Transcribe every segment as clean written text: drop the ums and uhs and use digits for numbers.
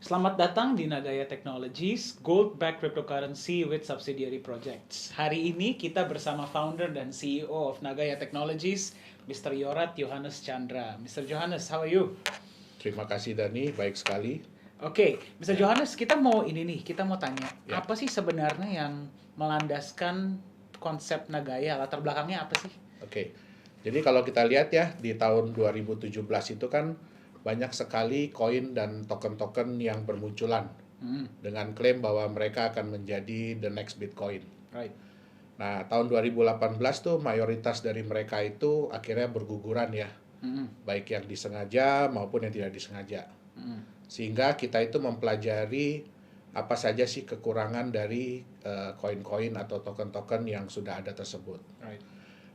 Selamat datang di Nagaya Technologies, Gold-backed cryptocurrency with subsidiary projects. Hari ini kita bersama founder dan CEO of Nagaya Technologies, Mr. Yorat Yohanes Chandra. Mr. Johannes, how are you? Terima kasih Dani, baik sekali. Oke, Mr. Johannes, kita mau tanya, Ya. apa sih sebenarnya yang melandaskan konsep Nagaya? Latar belakangnya apa sih? Oke. Jadi kalau kita lihat ya di tahun 2017 itu kan banyak sekali koin dan token-token yang bermunculan dengan klaim bahwa mereka akan menjadi the next Bitcoin. Right. Nah, tahun 2018 tuh mayoritas dari mereka itu akhirnya berguguran ya, baik yang disengaja maupun yang tidak disengaja. Sehingga kita itu mempelajari apa saja sih kekurangan dari koin-koin atau token-token yang sudah ada tersebut. Right.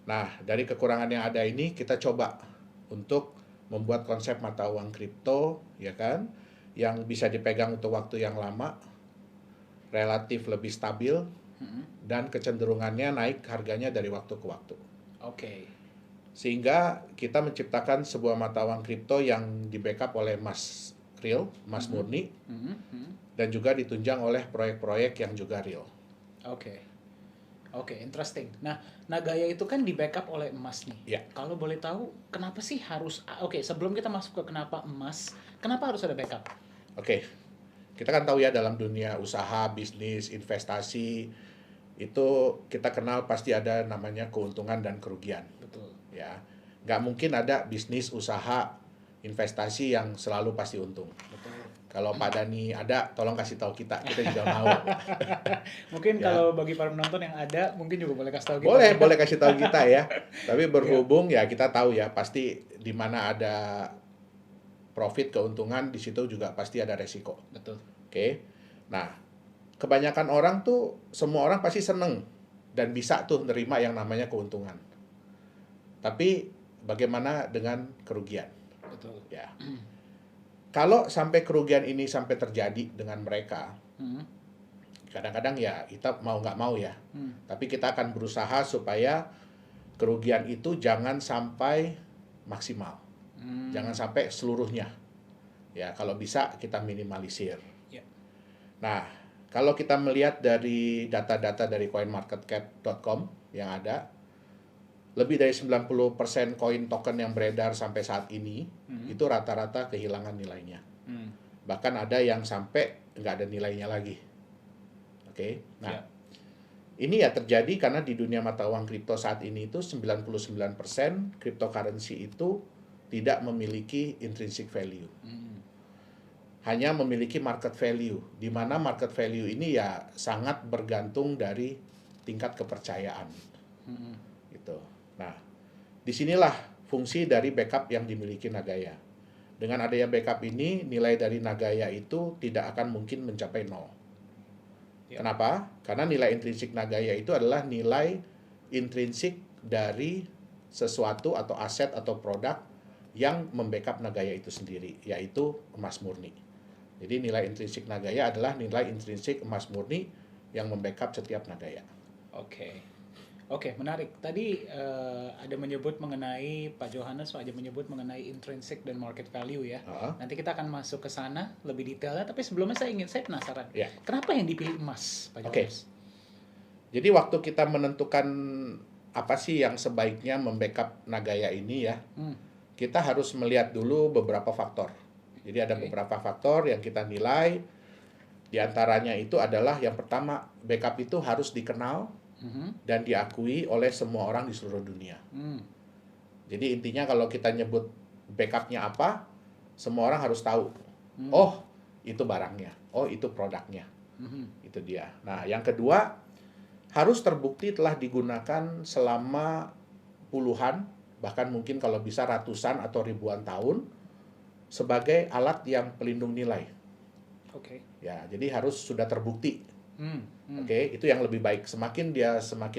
Nah, dari kekurangan yang ada ini kita coba untuk membuat konsep mata uang kripto, ya kan, yang bisa dipegang untuk waktu yang lama, relatif lebih stabil, dan kecenderungannya naik harganya dari waktu ke waktu. Oke. Sehingga kita menciptakan sebuah mata uang kripto yang di-backup oleh emas real, emas murni, dan juga ditunjang oleh proyek-proyek yang juga real. Oke. Oke, interesting. Nah, Nagaya itu kan di backup oleh emas nih. Ya. Kalau boleh tahu, kenapa sih harus... Oke, sebelum kita masuk ke kenapa emas, kenapa harus ada backup? Oke, kita kan tahu ya dalam dunia usaha, bisnis, investasi, itu kita kenal pasti ada namanya keuntungan dan kerugian. Betul. Ya, nggak mungkin ada bisnis, usaha, investasi yang selalu pasti untung. Betul. Kalau Pak Dani ada, tolong kasih tahu kita juga mau. Mungkin Ya. kalau bagi para penonton yang ada, mungkin juga boleh kasih tahu kita. Boleh kasih tahu kita ya. Tapi berhubung ya kita tahu ya pasti di mana ada profit keuntungan di situ juga pasti ada resiko. Betul. Oke. Nah, kebanyakan orang tuh semua orang pasti seneng dan bisa tuh nerima yang namanya keuntungan. Tapi bagaimana dengan kerugian? Betul. Ya. Kalau sampai kerugian ini sampai terjadi dengan mereka, kadang-kadang ya kita mau nggak mau ya. Tapi kita akan berusaha supaya kerugian itu jangan sampai maksimal. Jangan sampai seluruhnya. Ya, kalau bisa kita minimalisir. Ya. Nah, kalau kita melihat dari data-data dari coinmarketcap.com yang ada, lebih dari 90% koin token yang beredar sampai saat ini, itu rata-rata kehilangan nilainya. Bahkan ada yang sampai nggak ada nilainya lagi. Oke, nah, ini ya terjadi karena di dunia mata uang kripto saat ini itu 99% cryptocurrency itu tidak memiliki intrinsic value. Hanya memiliki market value, di mana market value ini ya sangat bergantung dari tingkat kepercayaan. Gitu. Nah, disinilah fungsi dari backup yang dimiliki Nagaya. Dengan adanya backup ini, nilai dari Nagaya itu tidak akan mungkin mencapai 0. Kenapa? Karena nilai intrinsik Nagaya itu adalah nilai intrinsik dari sesuatu atau aset atau produk yang membackup Nagaya itu sendiri, yaitu emas murni. Jadi nilai intrinsik Nagaya adalah nilai intrinsik emas murni yang membackup setiap Nagaya. Oke, menarik. Tadi ada menyebut mengenai Pak Johannes, ada menyebut mengenai intrinsic dan market value ya. Nanti kita akan masuk ke sana lebih detailnya. Tapi sebelumnya saya penasaran. Ya. Kenapa yang dipilih emas, Pak Johannes? Jadi waktu kita menentukan apa sih yang sebaiknya membackup Nagaya ini ya, kita harus melihat dulu beberapa faktor. Jadi ada beberapa faktor yang kita nilai. Di antaranya itu adalah yang pertama, backup itu harus dikenal dan diakui oleh semua orang di seluruh dunia. Jadi intinya kalau kita nyebut backupnya apa, semua orang harus tahu. Oh, itu barangnya. Oh, itu produknya. Itu dia. Nah, yang kedua, harus terbukti telah digunakan selama puluhan, bahkan mungkin kalau bisa ratusan atau ribuan tahun sebagai alat yang pelindung nilai. Oke. Ya, jadi harus sudah terbukti. Oke, itu yang lebih baik. Semakin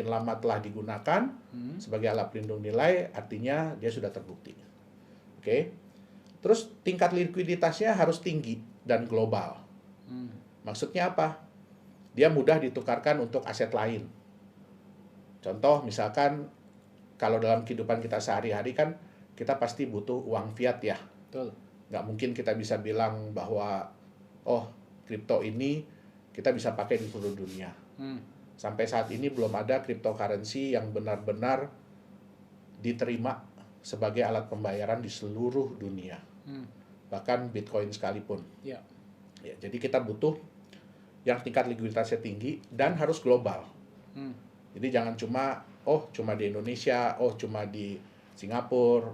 lama telah digunakan sebagai alat pelindung nilai, artinya dia sudah terbukti. Oke. Terus tingkat likuiditasnya harus tinggi dan global. Maksudnya apa? Dia mudah ditukarkan untuk aset lain. Contoh misalkan kalau dalam kehidupan kita sehari-hari kan kita pasti butuh uang fiat ya. Betul. Nggak mungkin kita bisa bilang bahwa oh kripto ini kita bisa pakai di seluruh dunia. Sampai saat ini belum ada cryptocurrency yang benar-benar diterima sebagai alat pembayaran di seluruh dunia. Bahkan Bitcoin sekalipun. Ya. Ya, jadi kita butuh yang tingkat likuiditasnya tinggi dan harus global. Jadi jangan cuma di Indonesia, cuma di Singapura,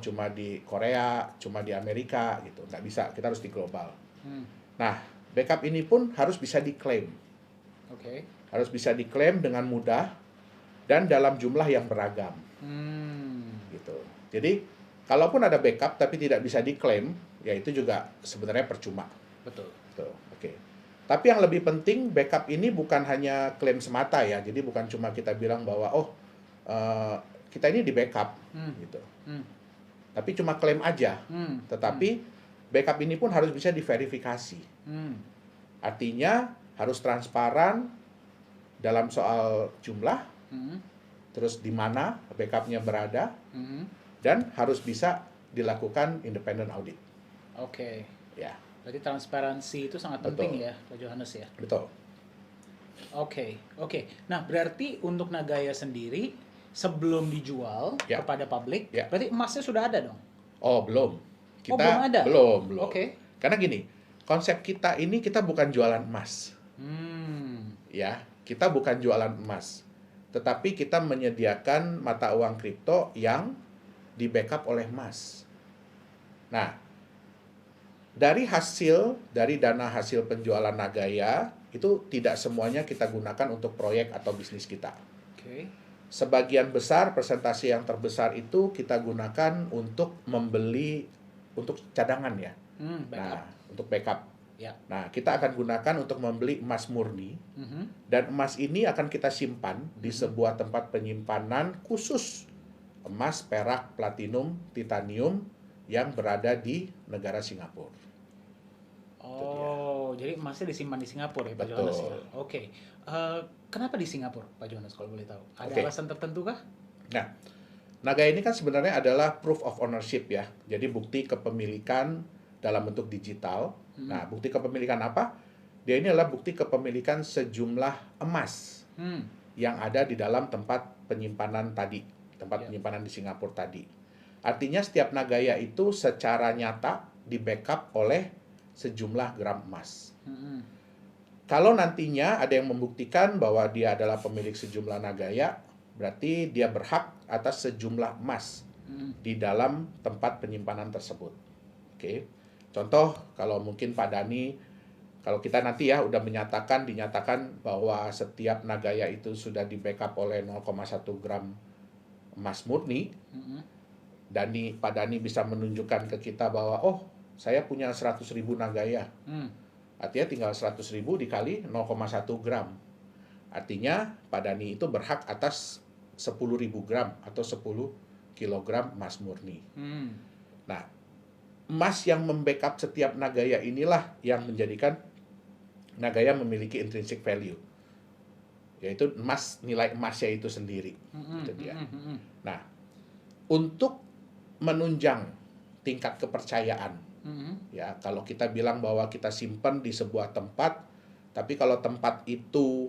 cuma di Korea, cuma di Amerika gitu. Nggak bisa, kita harus di global. Nah, backup ini pun harus bisa diklaim. Oke. Harus bisa diklaim dengan mudah dan dalam jumlah yang beragam. Gitu. Jadi, kalaupun ada backup tapi tidak bisa diklaim, ya itu juga sebenarnya percuma. Betul. Tuh, oke. Tapi yang lebih penting, backup ini bukan hanya klaim semata ya. Jadi bukan cuma kita bilang bahwa kita ini di backup gitu. Tapi cuma klaim aja. Tetapi backup ini pun harus bisa diverifikasi. Artinya harus transparan dalam soal jumlah, terus di mana backupnya berada, dan harus bisa dilakukan independent audit. Oke. Ya. Berarti transparansi itu sangat penting ya, Pak Johannes ya. Betul. Oke. Nah, berarti untuk Nagaya sendiri sebelum dijual Ya. kepada publik, Ya. berarti emasnya sudah ada dong? Oh, belum. Belum ada? Belum. Oke. Karena gini, konsep kita ini kita bukan jualan emas. Ya, kita bukan jualan emas. Tetapi kita menyediakan mata uang kripto yang di-backup oleh emas. Nah, dari dana hasil penjualan Nagaya, itu tidak semuanya kita gunakan untuk proyek atau bisnis kita. Oke. Sebagian besar, persentase yang terbesar itu kita gunakan untuk membeli, untuk cadangan ya. Backup. Nah, untuk backup. Ya. Nah, kita akan gunakan untuk membeli emas murni, dan emas ini akan kita simpan di sebuah tempat penyimpanan khusus emas, perak, platinum, titanium yang berada di negara Singapura. Oh, jadi emasnya disimpan di Singapura ya, Pak Betul. Johannes ya? Oke. Kenapa di Singapura, Pak Johannes, kalau boleh tahu? Ada Oke. alasan tertentu kah? Nah, Nagaya ini kan sebenarnya adalah proof of ownership ya. Jadi bukti kepemilikan dalam bentuk digital. Nah, bukti kepemilikan apa? Dia ini adalah bukti kepemilikan sejumlah emas yang ada di dalam tempat penyimpanan tadi, penyimpanan di Singapura tadi. Artinya setiap Nagaya itu secara nyata di-backup oleh sejumlah gram emas. Kalau nantinya ada yang membuktikan bahwa dia adalah pemilik sejumlah Nagaya, berarti dia berhak atas sejumlah emas di dalam tempat penyimpanan tersebut. Oke. Contoh, kalau mungkin Pak Dani, kalau kita nanti ya udah dinyatakan bahwa setiap Nagaya itu sudah di-backup oleh 0,1 gram emas murni, Pak Dani bisa menunjukkan ke kita bahwa, saya punya 100.000 Nagaya. Artinya tinggal 100.000 dikali 0,1 gram. Artinya Pak Dani itu berhak atas 10.000 gram atau 10 kilogram emas murni. Nah, emas yang membackup setiap Nagaya inilah yang menjadikan Nagaya memiliki intrinsic value. Yaitu nilai emasnya itu sendiri. Itu dia. Nah, untuk menunjang tingkat kepercayaan, ya, kalau kita bilang bahwa kita simpan di sebuah tempat, tapi kalau tempat itu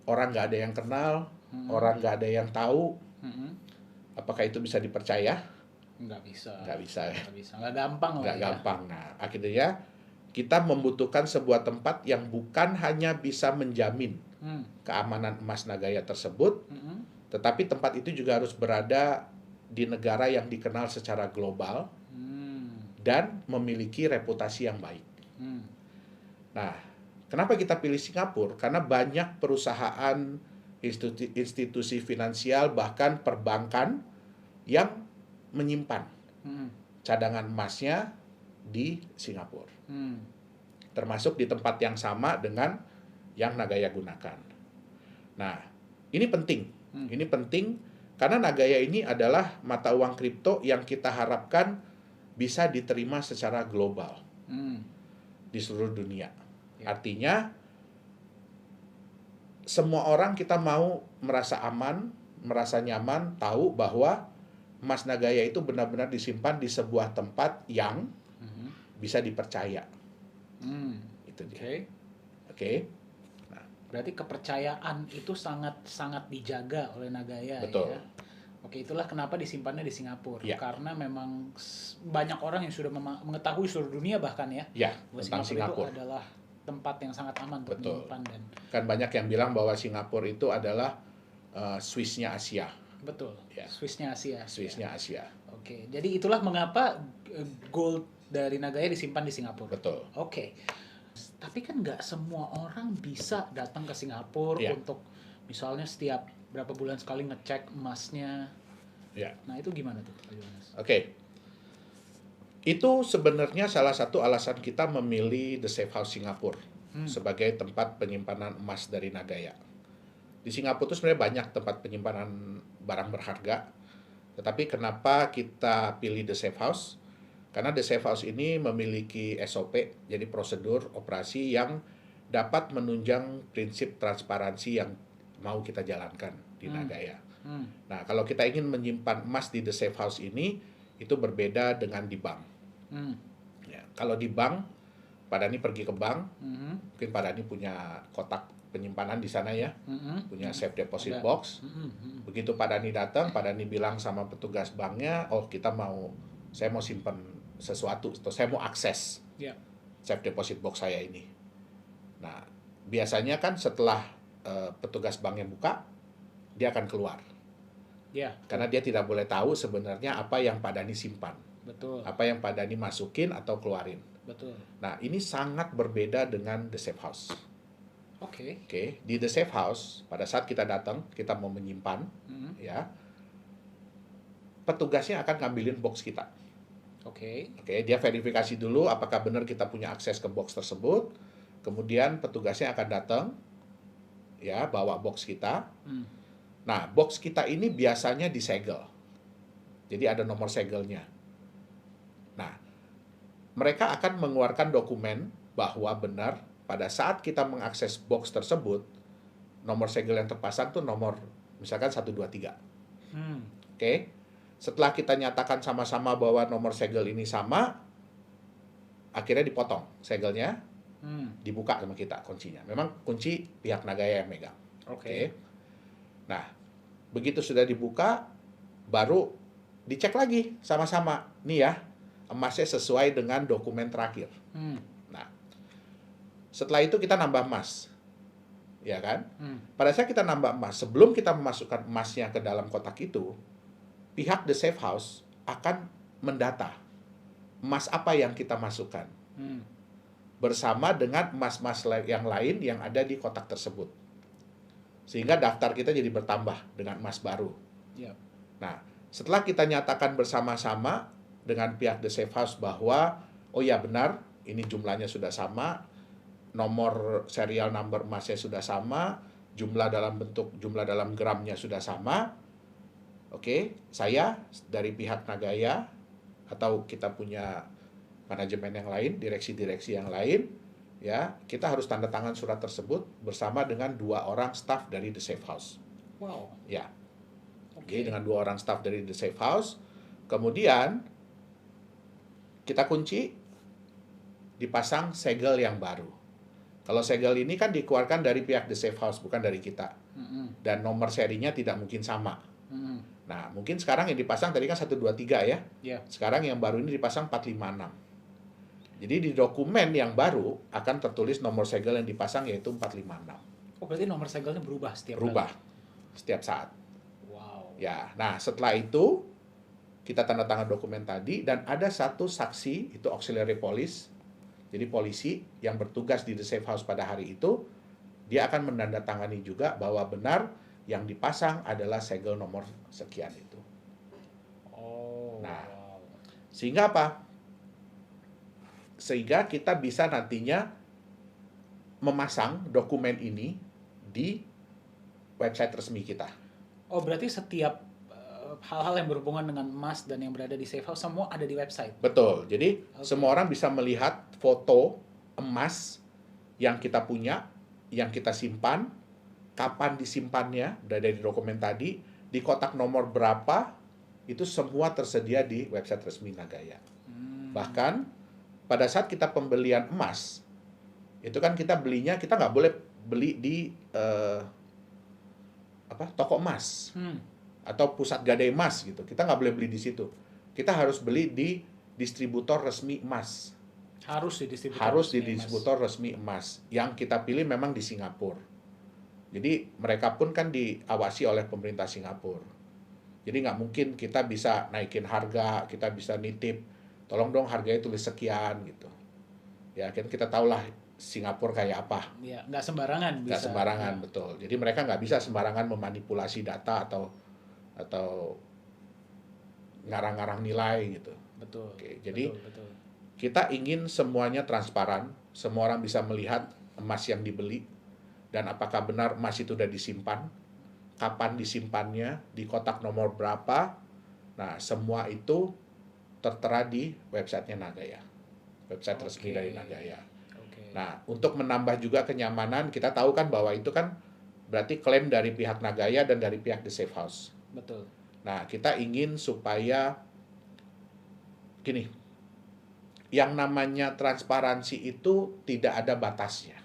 orang nggak ada yang kenal, orang nggak ada yang tahu, apakah itu bisa dipercaya? Nggak bisa. Nggak bisa ya. Nggak gampang lah Nggak ya. gampang. Nah, akhirnya kita membutuhkan sebuah tempat yang bukan hanya bisa menjamin keamanan emas Nagaya tersebut, tetapi tempat itu juga harus berada di negara yang dikenal secara global dan memiliki reputasi yang baik. Nah, kenapa kita pilih Singapura? Karena banyak perusahaan, institusi finansial, bahkan perbankan yang menyimpan cadangan emasnya di Singapura. Termasuk di tempat yang sama dengan yang Nagaya gunakan. Nah, ini penting. Ini penting karena Nagaya ini adalah mata uang kripto yang kita harapkan bisa diterima secara global di seluruh dunia. Artinya semua orang kita mau merasa aman, merasa nyaman, tahu bahwa emas Nagaya itu benar-benar disimpan di sebuah tempat yang bisa dipercaya. Hmm. Itu Oke. dia. Oke. Berarti kepercayaan itu sangat dijaga oleh Nagaya Betul. ya. Oke, itulah kenapa disimpannya di Singapura. Ya. Karena memang banyak orang yang sudah mengetahui seluruh dunia bahkan ya, Ya, bahwa tentang Singapura. itu adalah tempat yang sangat aman untuk Betul. menyimpan dan Kan banyak yang bilang bahwa Singapura itu adalah Swiss-nya Asia. betul. Ya. Swiss-nya Asia. Swiss-nya Asia. Oke, jadi itulah mengapa gold dari Nagaya disimpan di Singapura. Betul. Oke. Tapi kan nggak semua orang bisa datang ke Singapura Iya. untuk misalnya setiap berapa bulan sekali ngecek emasnya. Ya. Nah, itu gimana tuh, Pak Yohanes? Oke. Itu sebenarnya salah satu alasan kita memilih The Safe House Singapura sebagai tempat penyimpanan emas dari Nagaya. Di Singapura itu sebenarnya banyak tempat penyimpanan barang berharga. Tetapi kenapa kita pilih The Safe House? Karena The Safe House ini memiliki SOP, jadi prosedur operasi yang dapat menunjang prinsip transparansi yang mau kita jalankan di Nagaya. Nah, kalau kita ingin menyimpan emas di The Safe House ini, itu berbeda dengan di bank. Ya, kalau di bank, Pak Dhani pergi ke bank, mungkin Pak Dhani punya kotak penyimpanan di sana ya, punya safe deposit Ada. box. Begitu Pak Dhani datang, Pak Dhani bilang sama petugas banknya, oh saya mau simpan sesuatu, atau saya mau akses Ya. safe deposit box saya ini. Nah, biasanya kan setelah petugas banknya buka, dia akan keluar. Ya. Karena dia tidak boleh tahu sebenarnya apa yang Pak Dhani simpan, Betul. apa yang Pak Dhani masukin atau keluarin. Betul. Nah, ini sangat berbeda dengan The Safe House. Oke. Oke, di The Safe House, pada saat kita datang, kita mau menyimpan, ya, petugasnya akan ngambilin box kita. Oke. Oke, dia verifikasi dulu apakah benar kita punya akses ke box tersebut. Kemudian petugasnya akan datang, ya, bawa box kita. Nah, box kita ini biasanya disegel. Jadi ada nomor segelnya. Nah, mereka akan mengeluarkan dokumen bahwa benar pada saat kita mengakses box tersebut, nomor segel yang terpasang tuh nomor misalkan 123. Oke. Setelah kita nyatakan sama-sama bahwa nomor segel ini sama, akhirnya dipotong segelnya, dibuka sama kita kuncinya. Memang kunci pihak Nagaya yang megang. Oke. Nah, begitu sudah dibuka, baru dicek lagi sama-sama. Nih ya, emasnya sesuai dengan dokumen terakhir. Nah, setelah itu kita nambah emas. Ya kan? Pada saat kita nambah emas, sebelum kita memasukkan emasnya ke dalam kotak itu, pihak The Safe House akan mendata emas apa yang kita masukkan. Bersama dengan emas-emas yang lain yang ada di kotak tersebut. Sehingga daftar kita jadi bertambah dengan emas baru. Ya. Nah, setelah kita nyatakan bersama-sama dengan pihak The Safe House bahwa, oh ya benar, ini jumlahnya sudah sama, nomor serial number emasnya sudah sama, jumlah dalam gramnya sudah sama. Oke, saya dari pihak Nagaya atau kita punya manajemen yang lain, direksi-direksi yang lain, ya, kita harus tanda tangan surat tersebut bersama dengan 2 orang staf dari The Safe House. Wow. Ya. Oke. Dengan 2 orang staf dari The Safe House. Kemudian kita kunci, dipasang segel yang baru. Kalau segel ini kan dikeluarkan dari pihak The Safe House, bukan dari kita. Dan nomor serinya tidak mungkin sama. Nah, mungkin sekarang yang dipasang tadi kan 123 ya. Ya. Sekarang yang baru ini dipasang 456. Jadi di dokumen yang baru akan tertulis nomor segel yang dipasang yaitu 456. Oh, berarti nomor segelnya berubah setiap Berubah setiap saat. Wow. Ya, nah setelah itu kita tanda tangan dokumen tadi dan ada satu saksi, itu auxiliary police. Jadi polisi yang bertugas di The Safe House pada hari itu, dia akan menandatangani juga bahwa benar yang dipasang adalah segel nomor sekian itu. Oh. Nah, wow. Sehingga apa? Sehingga kita bisa nantinya memasang dokumen ini di website resmi kita. Oh, berarti setiap hal-hal yang berhubungan dengan emas dan yang berada di Safe House semua ada di website. Betul. Jadi semua orang bisa melihat foto emas yang kita punya, yang kita simpan, kapan disimpannya, dari dokumen tadi, di kotak nomor berapa, itu semua tersedia di website resmi Nagaya. Bahkan pada saat kita pembelian emas, itu kan kita belinya, kita nggak boleh beli di toko emas atau pusat gadai emas gitu. Kita nggak boleh beli di situ. Kita harus beli di distributor resmi emas. Harus di distributor Harus di resmi emas. distributor resmi emas. Yang kita pilih memang di Singapura. Jadi mereka pun kan diawasi oleh pemerintah Singapura. Jadi nggak mungkin kita bisa naikin harga, kita bisa nitip, tolong dong harganya tulis sekian gitu. Ya kan kita tahulah Singapura kayak apa. Ya, nggak sembarangan bisa. Nggak sembarangan, betul. Jadi mereka nggak bisa sembarangan memanipulasi data atau ngarang-ngarang nilai gitu. Betul. Oke, jadi betul. kita ingin semuanya transparan, semua orang bisa melihat emas yang dibeli, dan apakah benar emas itu sudah disimpan, kapan disimpannya, di kotak nomor berapa. Nah, semua itu tertera di websitenya Nagaya, website resmi dari Nagaya. Nah, untuk menambah juga kenyamanan, kita tahu kan bahwa itu kan berarti klaim dari pihak Nagaya dan dari pihak The Safe House. Betul. Nah, kita ingin supaya gini, yang namanya transparansi itu tidak ada batasnya.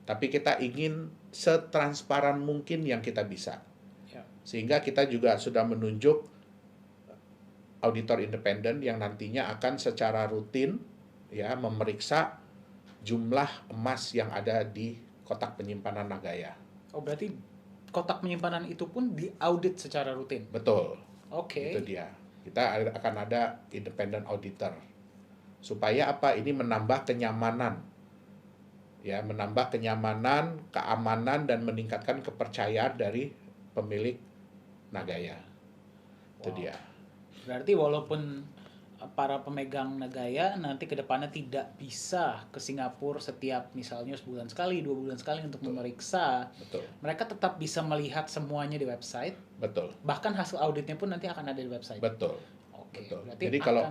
Tapi kita ingin setransparan mungkin yang kita bisa. Ya. Sehingga kita juga sudah menunjuk auditor independen yang nantinya akan secara rutin ya memeriksa jumlah emas yang ada di kotak penyimpanan Nagaya. Oh, berarti kotak penyimpanan itu pun diaudit secara rutin? Betul. Oke. Itu dia. Kita akan ada independent auditor. Supaya apa? Ini menambah kenyamanan. Ya, menambah kenyamanan, keamanan, dan meningkatkan kepercayaan dari pemilik Nagaya. Itu dia. Berarti walaupun para pemegang Nagaya nanti ke depannya tidak bisa ke Singapura setiap misalnya sebulan sekali, 2 bulan sekali untuk memeriksa. Betul. Mereka tetap bisa melihat semuanya di website. Betul. Bahkan hasil auditnya pun nanti akan ada di website. Betul. Oke. Betul. Berarti Jadi kalau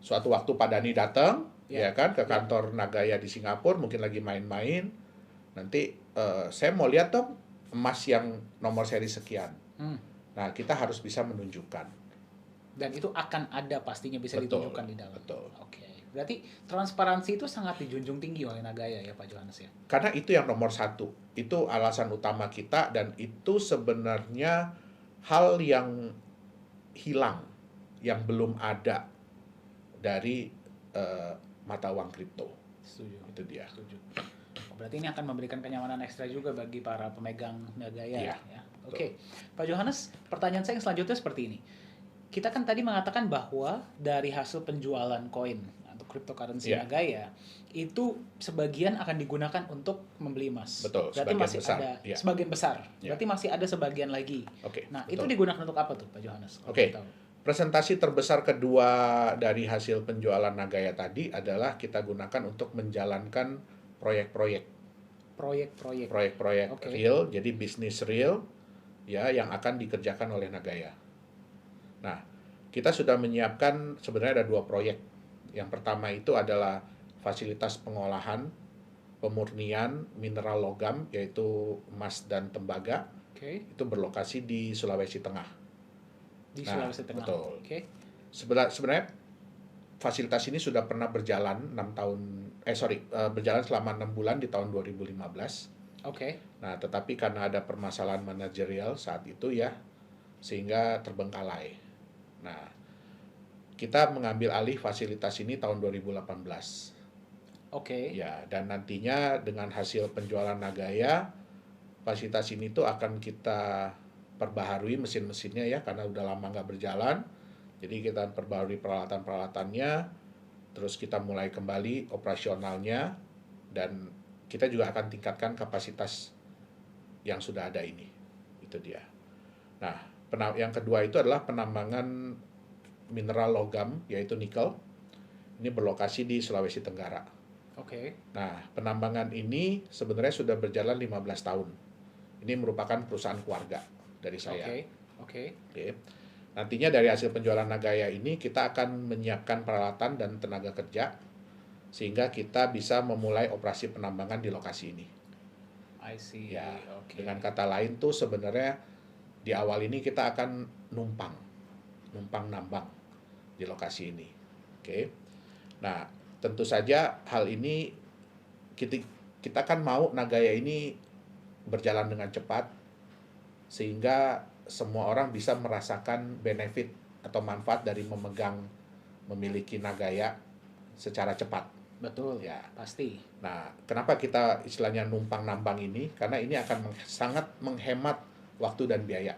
suatu waktu Pak Dhani datang, ya kan ke kantor Nagaya di Singapura, mungkin lagi main-main, nanti saya mau lihat dong emas yang nomor seri sekian. Nah, kita harus bisa menunjukkan. Dan itu akan ada pastinya bisa ditunjukkan di dalam. Betul. Oke. Berarti transparansi itu sangat dijunjung tinggi oleh Nagaya ya Pak Johannes ya? Karena itu yang nomor satu. Itu alasan utama kita, dan itu sebenarnya hal yang hilang, yang belum ada dari mata uang kripto. Setuju. Itu dia. Setuju. Berarti ini akan memberikan kenyamanan ekstra juga bagi para pemegang Nagaya. Ya. Oke. Pak Johannes, pertanyaan saya yang selanjutnya seperti ini. Kita kan tadi mengatakan bahwa dari hasil penjualan koin atau cryptocurrency Nagaya itu sebagian akan digunakan untuk membeli emas. Betul. Berarti masih besar. ada sebagian besar. Ya. Berarti masih ada sebagian lagi. Nah, itu digunakan untuk apa tuh Pak Johannes? Presentasi terbesar kedua dari hasil penjualan Nagaya tadi adalah kita gunakan untuk menjalankan proyek-proyek real, jadi bisnis real ya yang akan dikerjakan oleh Nagaya. Nah, kita sudah menyiapkan sebenarnya ada 2 proyek. Yang pertama itu adalah fasilitas pengolahan, pemurnian mineral logam, yaitu emas dan tembaga. Itu berlokasi di Sulawesi Tengah. Sulawesi Tengah. Betul. Sebenarnya fasilitas ini sudah pernah berjalan berjalan selama 6 bulan di tahun 2015. Nah, tetapi karena ada permasalahan manajerial saat itu ya, sehingga terbengkalai. Nah, kita mengambil alih fasilitas ini tahun 2018. Ya, dan nantinya dengan hasil penjualan Nagaya, fasilitas ini tuh akan kita perbaharui mesin-mesinnya ya, karena udah lama nggak berjalan. Jadi kita perbaharui peralatan-peralatannya, terus kita mulai kembali operasionalnya, dan kita juga akan tingkatkan kapasitas yang sudah ada ini. Itu dia. Nah, yang kedua itu adalah penambangan mineral logam, yaitu nikel. Ini berlokasi di Sulawesi Tenggara. Nah, penambangan ini sebenarnya sudah berjalan 15 tahun. Ini merupakan perusahaan keluarga dari saya. Nantinya dari hasil penjualan Nagaya ini kita akan menyiapkan peralatan dan tenaga kerja sehingga kita bisa memulai operasi penambangan di lokasi ini. Ya, dengan kata lain tuh sebenarnya di awal ini kita akan numpang nambang di lokasi ini. Nah, tentu saja hal ini kita kita kan mau Nagaya ini berjalan dengan cepat sehingga semua orang bisa merasakan benefit atau manfaat dari memiliki Nagaya secara cepat. Betul, Ya. pasti. Nah, kenapa kita istilahnya numpang nambang ini? Karena ini akan sangat menghemat waktu dan biaya.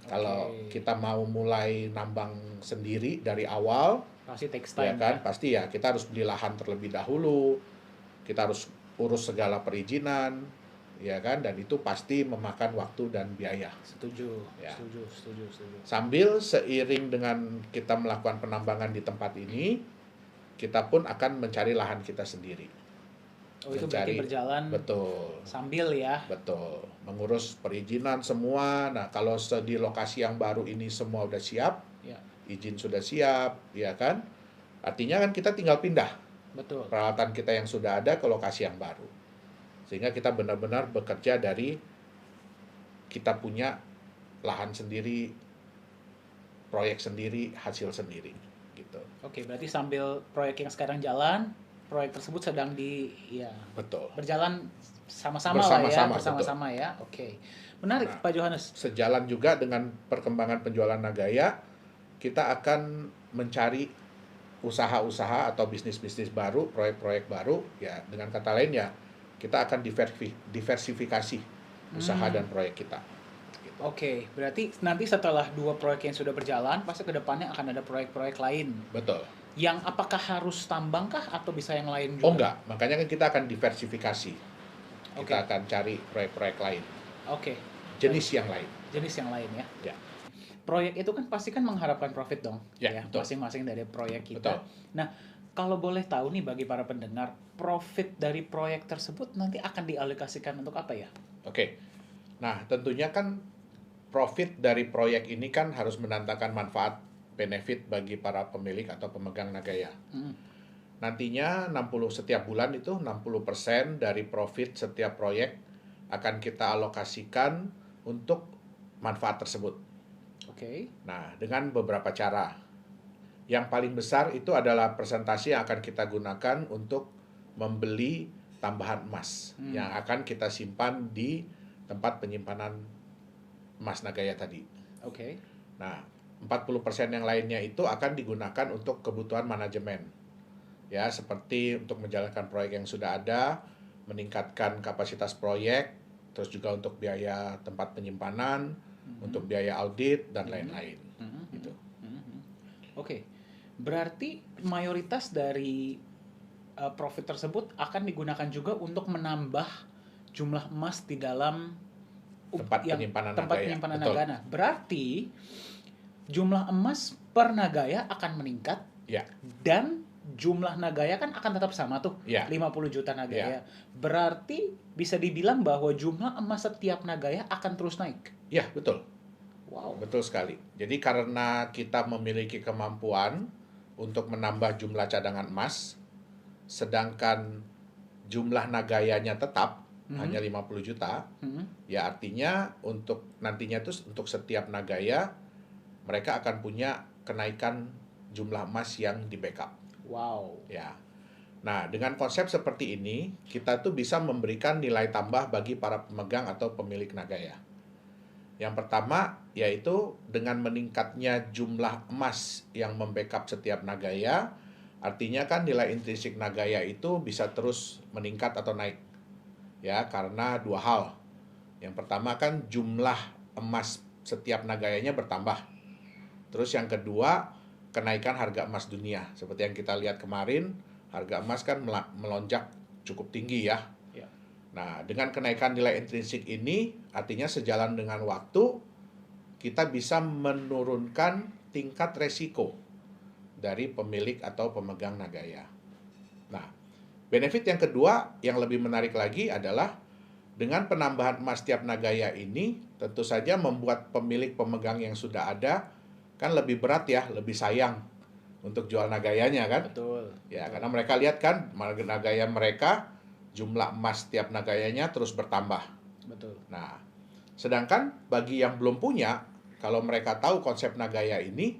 Kalau Oke. kita mau mulai nambang sendiri dari awal, Pasti takes ya time kan, pasti ya kita harus beli lahan terlebih dahulu, kita harus urus segala perizinan, ya kan, dan itu pasti memakan waktu dan biaya. Setuju, Ya. setuju, setuju, setuju. Sambil seiring dengan kita melakukan penambangan di tempat ini, kita pun akan mencari lahan kita sendiri. Oh, itu berarti berjalan Betul. sambil ya. Betul, mengurus perizinan semua. Nah, kalau di lokasi yang baru ini semua udah siap, Ya, izin sudah siap, ya kan? Artinya kan kita tinggal pindah betul. peralatan kita yang sudah ada ke lokasi yang baru. Sehingga kita benar-benar bekerja dari kita punya lahan sendiri, proyek sendiri, hasil sendiri, gitu. Oke, berarti sambil proyek yang sekarang jalan, proyek tersebut sedang Betul. berjalan sama-sama lah ya, Bersama-sama, bersama-sama ya. Oke. Menarik, Nah, Pak Johannes. Sejalan juga dengan perkembangan penjualan Nagaya, kita akan mencari usaha-usaha atau bisnis-bisnis baru, proyek-proyek baru, ya dengan kata lain ya, kita akan diversifikasi usaha dan proyek kita. Gitu. Oke, berarti nanti setelah 2 proyek yang sudah berjalan, pasti ke depannya akan ada proyek-proyek lain. Betul. Yang apakah harus tambang kah atau bisa yang lain juga? Oh enggak, makanya kan kita akan diversifikasi. Kita Oke. akan cari proyek-proyek lain, Oke, jenis yang lain. jenis yang lain ya. Ya. Proyek itu kan pasti kan mengharapkan profit dong, Ya, betul. masing-masing dari proyek kita. Betul. Nah, kalau boleh tahu nih bagi para pendengar, profit dari proyek tersebut nanti akan dialokasikan untuk apa ya? Oke. Nah, tentunya kan profit dari proyek ini kan harus mendatangkan manfaat benefit bagi para pemilik atau pemegang Nagaya. Mm. Nantinya 60 setiap bulan itu 60% dari profit setiap proyek akan kita alokasikan untuk manfaat tersebut. Oke. Nah, dengan beberapa cara. Yang paling besar itu adalah persentase yang akan kita gunakan untuk membeli tambahan emas yang akan kita simpan di tempat penyimpanan emas Nagaya tadi. Oke. Nah, 40% yang lainnya itu akan digunakan untuk kebutuhan manajemen. Ya, seperti untuk menjalankan proyek yang sudah ada, meningkatkan kapasitas proyek, terus juga untuk biaya tempat penyimpanan, untuk biaya audit dan lain-lain. Gitu. Oke. Berarti mayoritas dari profit tersebut akan digunakan juga untuk menambah jumlah emas di dalam Tempat penyimpanan tempat Nagaya. penyimpanan Betul. Nagana. Berarti jumlah emas per Nagaya akan meningkat Ya, dan jumlah Nagaya kan akan tetap sama tuh, Ya. 50 juta Nagaya. Berarti bisa dibilang bahwa jumlah emas setiap Nagaya akan terus naik. ya betul. Wow. Betul sekali. Jadi karena kita memiliki kemampuan untuk menambah jumlah cadangan emas, sedangkan jumlah Nagayanya tetap hanya 50 juta, ya artinya untuk nantinya itu untuk setiap Nagaya mereka akan punya kenaikan jumlah emas yang di backup. Wow. Ya. Nah, dengan konsep seperti ini, kita tuh bisa memberikan nilai tambah bagi para pemegang atau pemilik Nagaya. Yang pertama, yaitu dengan meningkatnya jumlah emas yang membackup setiap Nagaya, artinya kan nilai intrinsik Nagaya itu bisa terus meningkat atau naik. Ya, karena 2 hal. Yang pertama kan jumlah emas setiap Nagayanya bertambah. Terus yang kedua, kenaikan harga emas dunia. Seperti yang kita lihat kemarin, harga emas kan melonjak cukup tinggi ya. Ya. Nah, dengan kenaikan nilai intrinsik ini, artinya sejalan dengan waktu, kita bisa menurunkan tingkat resiko dari pemilik atau pemegang Nagaya. Nah, benefit yang kedua yang lebih menarik lagi adalah dengan penambahan emas tiap Nagaya ini, tentu saja membuat pemilik pemegang yang sudah ada kan lebih berat ya, lebih sayang untuk jual Nagayanya kan. Betul. Ya, karena mereka lihat kan Nagaya mereka, jumlah emas tiap Nagayanya terus bertambah. Betul. Nah, sedangkan bagi yang belum punya, kalau mereka tahu konsep Nagaya ini,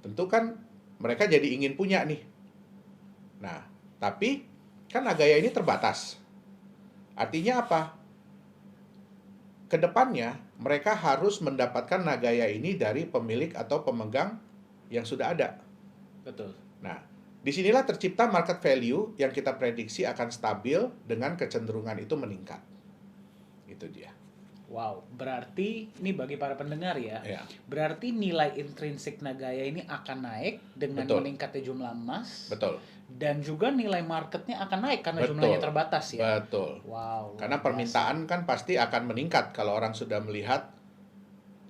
tentu kan mereka jadi ingin punya nih. Nah, tapi kan Nagaya ini terbatas. Artinya apa? Kedepannya mereka harus mendapatkan Nagaya ini dari pemilik atau pemegang yang sudah ada. Betul. Nah, disinilah tercipta market value yang kita prediksi akan stabil dengan kecenderungan itu meningkat. Itu dia. Wow, berarti ini bagi para pendengar ya. Ya, Berarti nilai intrinsik Nagaya ini akan naik dengan Betul. meningkatnya jumlah emas. betul. Dan juga nilai marketnya akan naik karena Betul. jumlahnya terbatas ya. Betul. Wow. Karena luar biasa. permintaan kan pasti akan meningkat kalau orang sudah melihat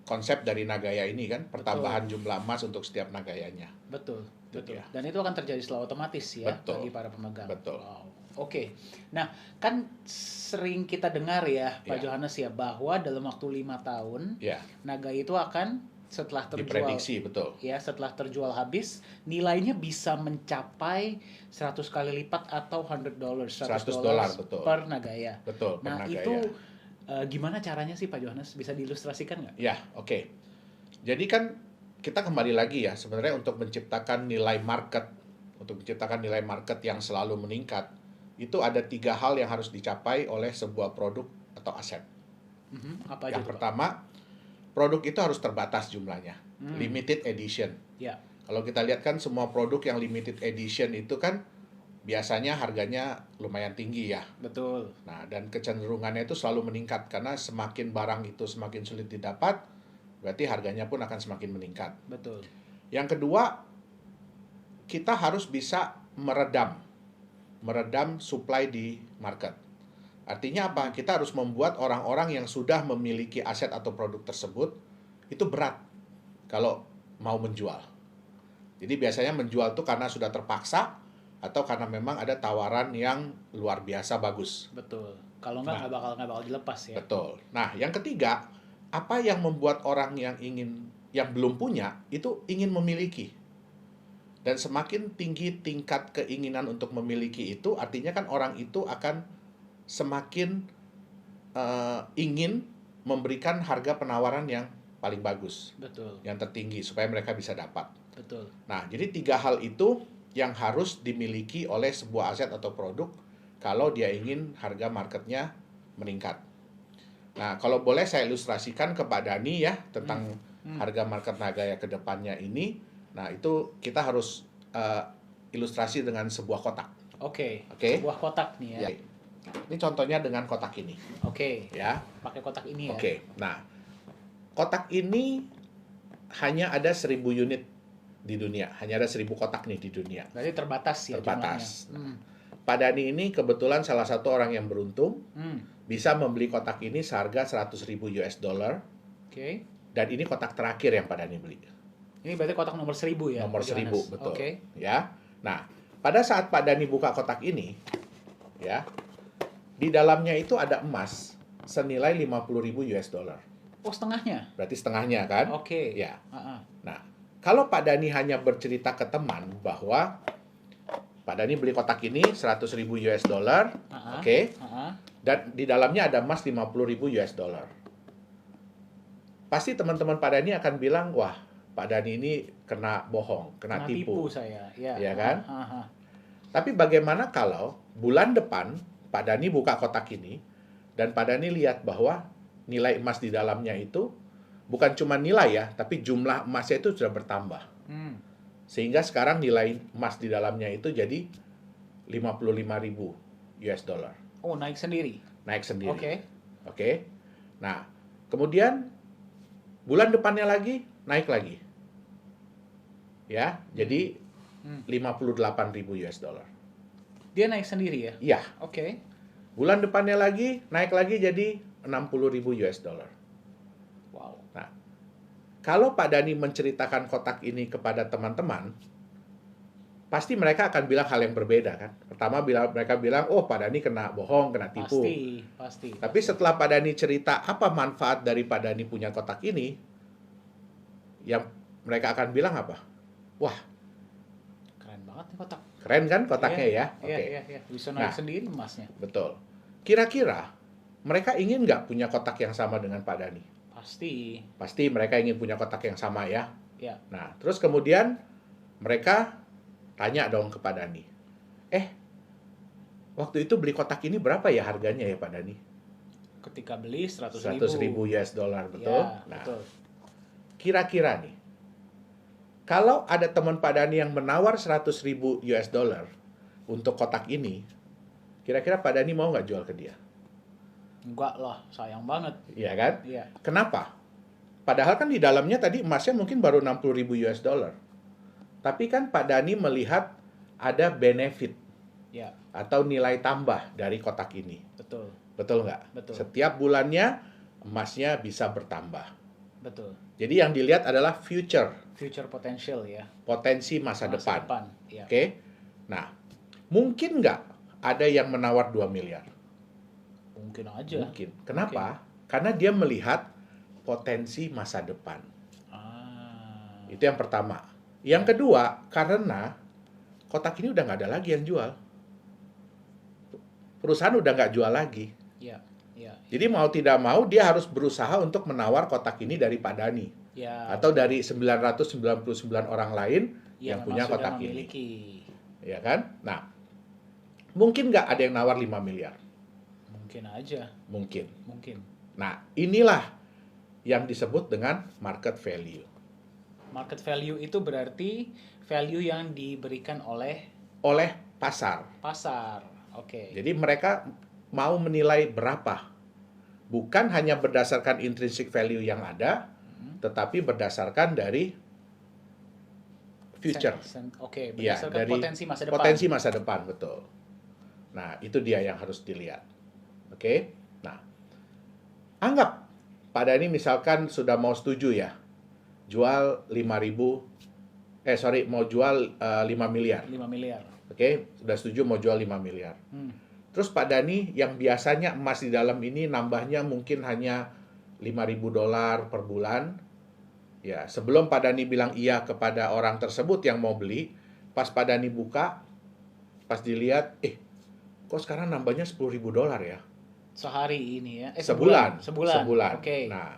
konsep dari Nagaya ini kan, pertambahan jumlah emas untuk setiap Nagayanya. Betul, Itu betul. dia. Dan itu akan terjadi secara otomatis ya Betul. bagi para pemegang. Betul. Wow. Oke. Nah, kan sering kita dengar ya, Pak Ya. Johannes ya, bahwa dalam waktu 5 tahun Ya, Nagaya itu akan setelah terjual diprediksi betul. ya, setelah terjual habis, nilainya bisa mencapai 100 kali lipat atau $100, $100, betul. per Nagaya. Betul, per Nah, Nagaya. itu gimana caranya sih Pak Johannes? Bisa diilustrasikan nggak? Ya, oke. Jadi kan kita kembali lagi ya, sebenarnya untuk menciptakan nilai market, yang selalu meningkat, itu ada 3 hal yang harus dicapai oleh sebuah produk atau aset. Apa aja Yang tuh, Pak? pertama, produk itu harus terbatas jumlahnya, Hmm. limited edition. Ya, Kalau kita lihat kan semua produk yang limited edition itu kan biasanya harganya lumayan tinggi ya. betul. Nah, dan kecenderungannya itu selalu meningkat karena semakin barang itu semakin sulit didapat, berarti harganya pun akan semakin meningkat. Betul. Yang kedua, kita harus bisa meredam supply di market. Artinya apa? Kita harus membuat orang-orang yang sudah memiliki aset atau produk tersebut itu berat kalau mau menjual. Jadi biasanya menjual itu karena sudah terpaksa atau karena memang ada tawaran yang luar biasa bagus. Betul. Kalau nggak Nah. nggak bakal dilepas ya. Betul. Nah, yang ketiga, apa yang membuat orang yang belum punya itu ingin memiliki? Dan semakin tinggi tingkat keinginan untuk memiliki itu, artinya kan orang itu akan semakin ingin memberikan harga penawaran yang paling bagus, Betul. yang tertinggi supaya mereka bisa dapat. Betul. Nah, jadi 3 hal itu yang harus dimiliki oleh sebuah aset atau produk kalau dia ingin harga marketnya meningkat. Nah, kalau boleh saya ilustrasikan ke Pak Dani ya tentang harga market Nagaya ke depannya ini. Nah, itu kita harus ilustrasi dengan sebuah kotak. Oke. Oke. Sebuah kotak nih ya. Ya. Ini contohnya dengan kotak ini, Oke. ya. Pakai kotak ini ya. Oke. Nah, kotak ini hanya ada 1000 unit di dunia. Hanya ada 1000 kotak nih di dunia. Berarti terbatas ya Terbatas. jumlahnya. Pak Dani ini kebetulan salah satu orang yang beruntung bisa membeli kotak ini seharga $100.000 Oke. dan ini kotak terakhir yang Pak Dani beli. Ini berarti kotak nomor 1000 ya. Nomor Pak 1000, Johannes? betul. Oke. Ya. Nah, pada saat Pak Dani buka kotak ini, ya, di dalamnya itu ada emas senilai $50.000. Oh, setengahnya. Berarti setengahnya kan? Oke. Ya. Ah, ah. Nah, kalau Pak Dani hanya bercerita ke teman bahwa Pak Dani beli kotak ini $100.000, Ah, ah. oke, Ah, ah. dan di dalamnya ada emas $50.000. Pasti teman-teman Pak Dani akan bilang, wah, Pak Dani ini kena bohong, kena tipu. saya. Ya. Iya kan? Ah, ah, ah. Tapi bagaimana kalau bulan depan Pak Dani buka kotak ini dan Pak Dani lihat bahwa nilai emas di dalamnya itu bukan cuma nilai ya, tapi jumlah emasnya itu sudah bertambah. Hmm. Sehingga sekarang nilai emas di dalamnya itu jadi $55.000. Oh, naik sendiri. Naik sendiri. Oke. Oke. Nah, kemudian bulan depannya lagi naik lagi. Ya, jadi $58.000. Dia naik sendiri ya. Iya. Oke. Bulan depannya lagi naik lagi jadi $60.000. Wow. Nah, kalau Pak Dani menceritakan kotak ini kepada teman-teman, pasti mereka akan bilang hal yang berbeda kan. Pertama mereka bilang, oh Pak Dani kena bohong, kena tipu. Pasti. Tapi setelah Pak Dani cerita apa manfaat dari Pak Dani punya kotak ini, yang mereka akan bilang apa? Wah, Keren banget nih kotak. keren kan kotaknya ya? Iya. Bisa naik Nah. sendiri emasnya. Betul. Kira-kira mereka ingin nggak punya kotak yang sama dengan Pak Dani? Pasti. Pasti mereka ingin punya kotak yang sama ya. Ya. Nah, terus kemudian mereka tanya dong ke Pak Dani, waktu itu beli kotak ini berapa ya harganya ya Pak Dani? Ketika beli 100 100.000 US dollar, betul? Ya, Nah, betul. kira-kira nih, kalau ada teman Pak Dani yang menawar 100.000 US dollar untuk kotak ini, kira-kira Pak Dani mau nggak jual ke dia? Enggak lah, sayang banget. Iya kan? Iya. Kenapa? Padahal kan di dalamnya tadi emasnya mungkin baru 60.000 US dollar. Tapi kan Pak Dani melihat ada benefit Ya, atau nilai tambah dari kotak ini. betul. Betul nggak? Betul. Setiap bulannya emasnya bisa bertambah. Betul. Jadi yang dilihat adalah future, Future potential ya. potensi masa depan. Ya. Oke? Nah, mungkin nggak ada yang menawar 2 miliar? Mungkin aja. Mungkin. Kenapa? Karena dia melihat potensi masa depan. Ah. Itu yang pertama. Yang kedua, karena kotak ini udah nggak ada lagi yang jual. Perusahaan udah nggak jual lagi. Ya. Ya. Jadi mau tidak mau dia harus berusaha untuk menawar kotak ini dari Pak Dani. Ya. Atau dari 999 orang lain yang punya memang kotak sudah ini. memiliki. Ya kan? Nah, mungkin nggak ada yang nawar 5 miliar? Mungkin aja. Mungkin. Mungkin. Nah, inilah yang disebut dengan market value. Market value itu berarti value yang diberikan oleh Oleh pasar. pasar. Oke. Jadi mereka mau menilai berapa. Bukan hanya berdasarkan intrinsic value yang ada, tetapi berdasarkan dari future. Oke, Iya, berdasarkan dari potensi masa depan. potensi masa depan, betul. Nah, itu dia yang harus dilihat. Oke? Nah, anggap Pak Dani misalkan sudah mau setuju ya, jual 5.000, mau jual 5 miliar. 5 miliar. Oke, sudah setuju mau jual 5 miliar. Terus Pak Dani yang biasanya emas di dalam ini nambahnya mungkin hanya 5.000 dolar per bulan. Ya, sebelum Pak Dani bilang iya kepada orang tersebut yang mau beli, pas Pak Dani buka, pas dilihat, kok sekarang nambahnya 10.000 dolar ya? Sehari ini ya? Sebulan. Sebulan. Oke. Nah,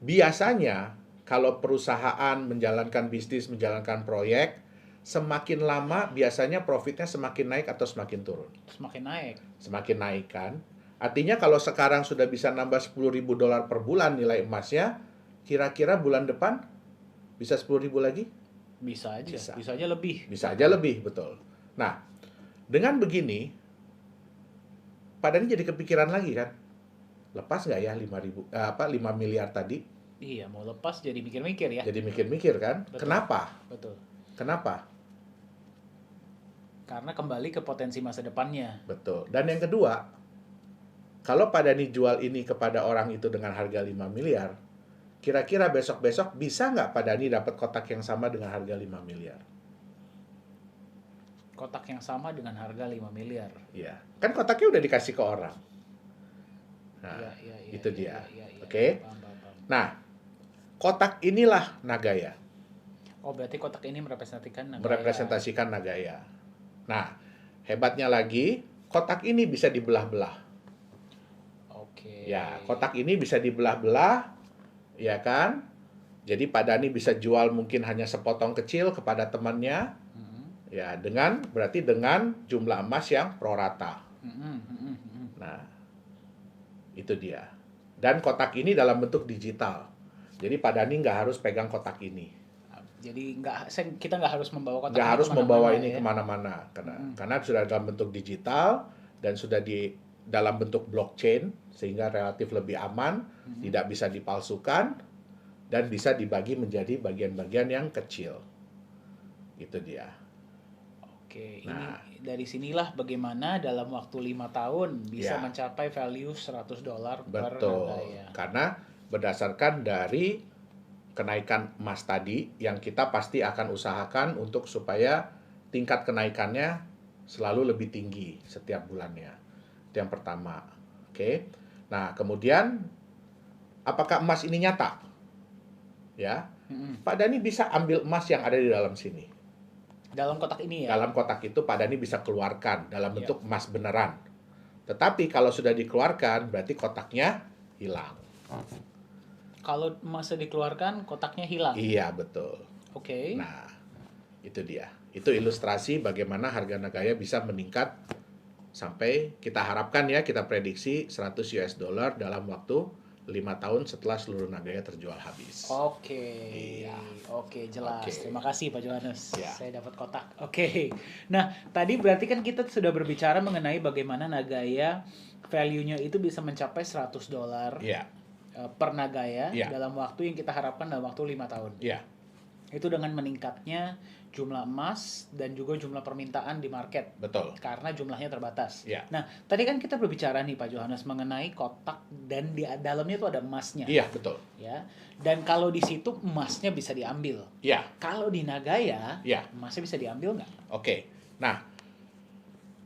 biasanya kalau perusahaan menjalankan bisnis, menjalankan proyek, semakin lama biasanya profitnya semakin naik atau semakin turun? Semakin naik. Semakin naik kan? Artinya kalau sekarang sudah bisa nambah 10.000 dolar per bulan nilai emasnya, kira-kira bulan depan bisa 10.000 lagi? Bisa aja. Bisa. Bisa aja lebih. Bisa aja lebih, betul. Nah, dengan begini, Pak Dani jadi kepikiran lagi kan? Lepas nggak ya 5 miliar tadi? Iya, mau lepas jadi mikir-mikir ya. Jadi mikir-mikir kan? Betul. Kenapa? Betul. Kenapa? Karena kembali ke potensi masa depannya. Betul. Dan yang kedua, kalau Pak Dani jual ini kepada orang itu dengan harga 5 miliar, kira-kira besok-besok bisa nggak Pak Dani dapat kotak yang sama dengan harga 5 miliar? Kotak yang sama dengan harga 5 miliar. Iya. Kan kotaknya udah dikasih ke orang. Nah, Iya, itu dia. Iya. Oke? Paham. Nah, kotak inilah Nagaya. Oh, berarti kotak ini merepresentasikan Nagaya. Merepresentasikan Nagaya. Nah, hebatnya lagi, kotak ini bisa dibelah-belah. Oke. Ya, kotak ini bisa dibelah-belah, ya kan? Jadi Pak Dani bisa jual mungkin hanya sepotong kecil kepada temannya, ya berarti dengan jumlah emas yang prorata. Nah, itu dia. Dan kotak ini dalam bentuk digital. Jadi Pak Dani nggak harus pegang kotak ini. Jadi kita nggak harus membawa kotak Nggak ini harus kemana-mana membawa ini ya? kemana-mana karena sudah dalam bentuk digital dan sudah di dalam bentuk blockchain sehingga relatif lebih aman, tidak bisa dipalsukan dan bisa dibagi menjadi bagian-bagian yang kecil. Itu dia. Oke, Nah, ini dari sinilah bagaimana dalam waktu 5 tahun bisa Ya. mencapai value $100 per Betul. Nagaya. Karena berdasarkan dari kenaikan emas tadi yang kita pasti akan usahakan untuk supaya tingkat kenaikannya selalu lebih tinggi setiap bulannya. Itu yang pertama. Oke. Nah, kemudian apakah emas ini nyata? Ya. Pak Dani bisa ambil emas yang ada di dalam sini. Dalam kotak ini ya? Dalam kotak itu Pak Dani bisa keluarkan dalam bentuk emas beneran. Tetapi kalau sudah dikeluarkan berarti kotaknya hilang. Kalau emasnya dikeluarkan, kotaknya hilang? Iya, betul. Oke. Nah, Itu dia. Itu ilustrasi bagaimana harga Nagaya bisa meningkat sampai kita harapkan ya, kita prediksi 100 US dollar dalam waktu 5 tahun setelah seluruh Nagaya terjual habis. Oke, Iya. oke, jelas. Oke. Terima kasih Pak Johannes. Ya. Saya dapat kotak. Oke. Nah, tadi berarti kan kita sudah berbicara mengenai bagaimana Nagaya value-nya itu bisa mencapai 100 dolar Iya, per Nagaya Ya. dalam waktu yang kita harapkan dalam waktu 5 tahun. iya, Itu dengan meningkatnya jumlah emas dan juga jumlah permintaan di market betul. karena jumlahnya terbatas. Ya. Nah, tadi kan kita berbicara nih Pak Johannes mengenai kotak dan di dalamnya itu ada emasnya. Iya, betul. Ya. Dan kalau di situ emasnya bisa diambil. Iya, Kalau di Nagaya, iya. emasnya bisa diambil nggak? Oke. Nah,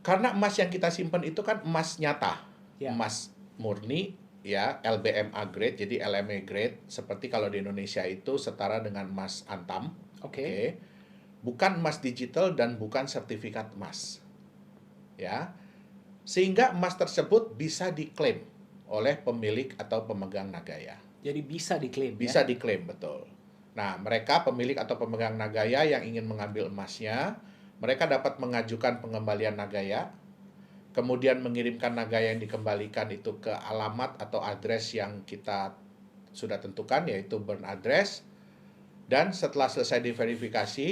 karena emas yang kita simpan itu kan emas nyata. Ya. Emas murni ya, LBMA grade, jadi LME grade seperti kalau di Indonesia itu setara dengan emas antam. Oke. Bukan emas digital dan bukan sertifikat emas. Ya. Sehingga emas tersebut bisa diklaim oleh pemilik atau pemegang Nagaya. Jadi bisa diklaim Bisa ya? diklaim, betul. Nah, mereka pemilik atau pemegang Nagaya yang ingin mengambil emasnya, mereka dapat mengajukan pengembalian Nagaya, kemudian mengirimkan Nagaya yang dikembalikan itu ke alamat atau address yang kita sudah tentukan, yaitu burn address. Dan setelah selesai diverifikasi,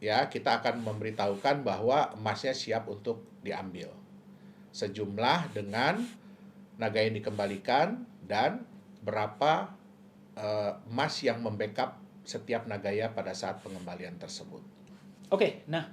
ya kita akan memberitahukan bahwa emasnya siap untuk diambil. Sejumlah dengan Nagaya yang dikembalikan dan berapa emas yang membackup setiap Nagaya pada saat pengembalian tersebut. Oke, nah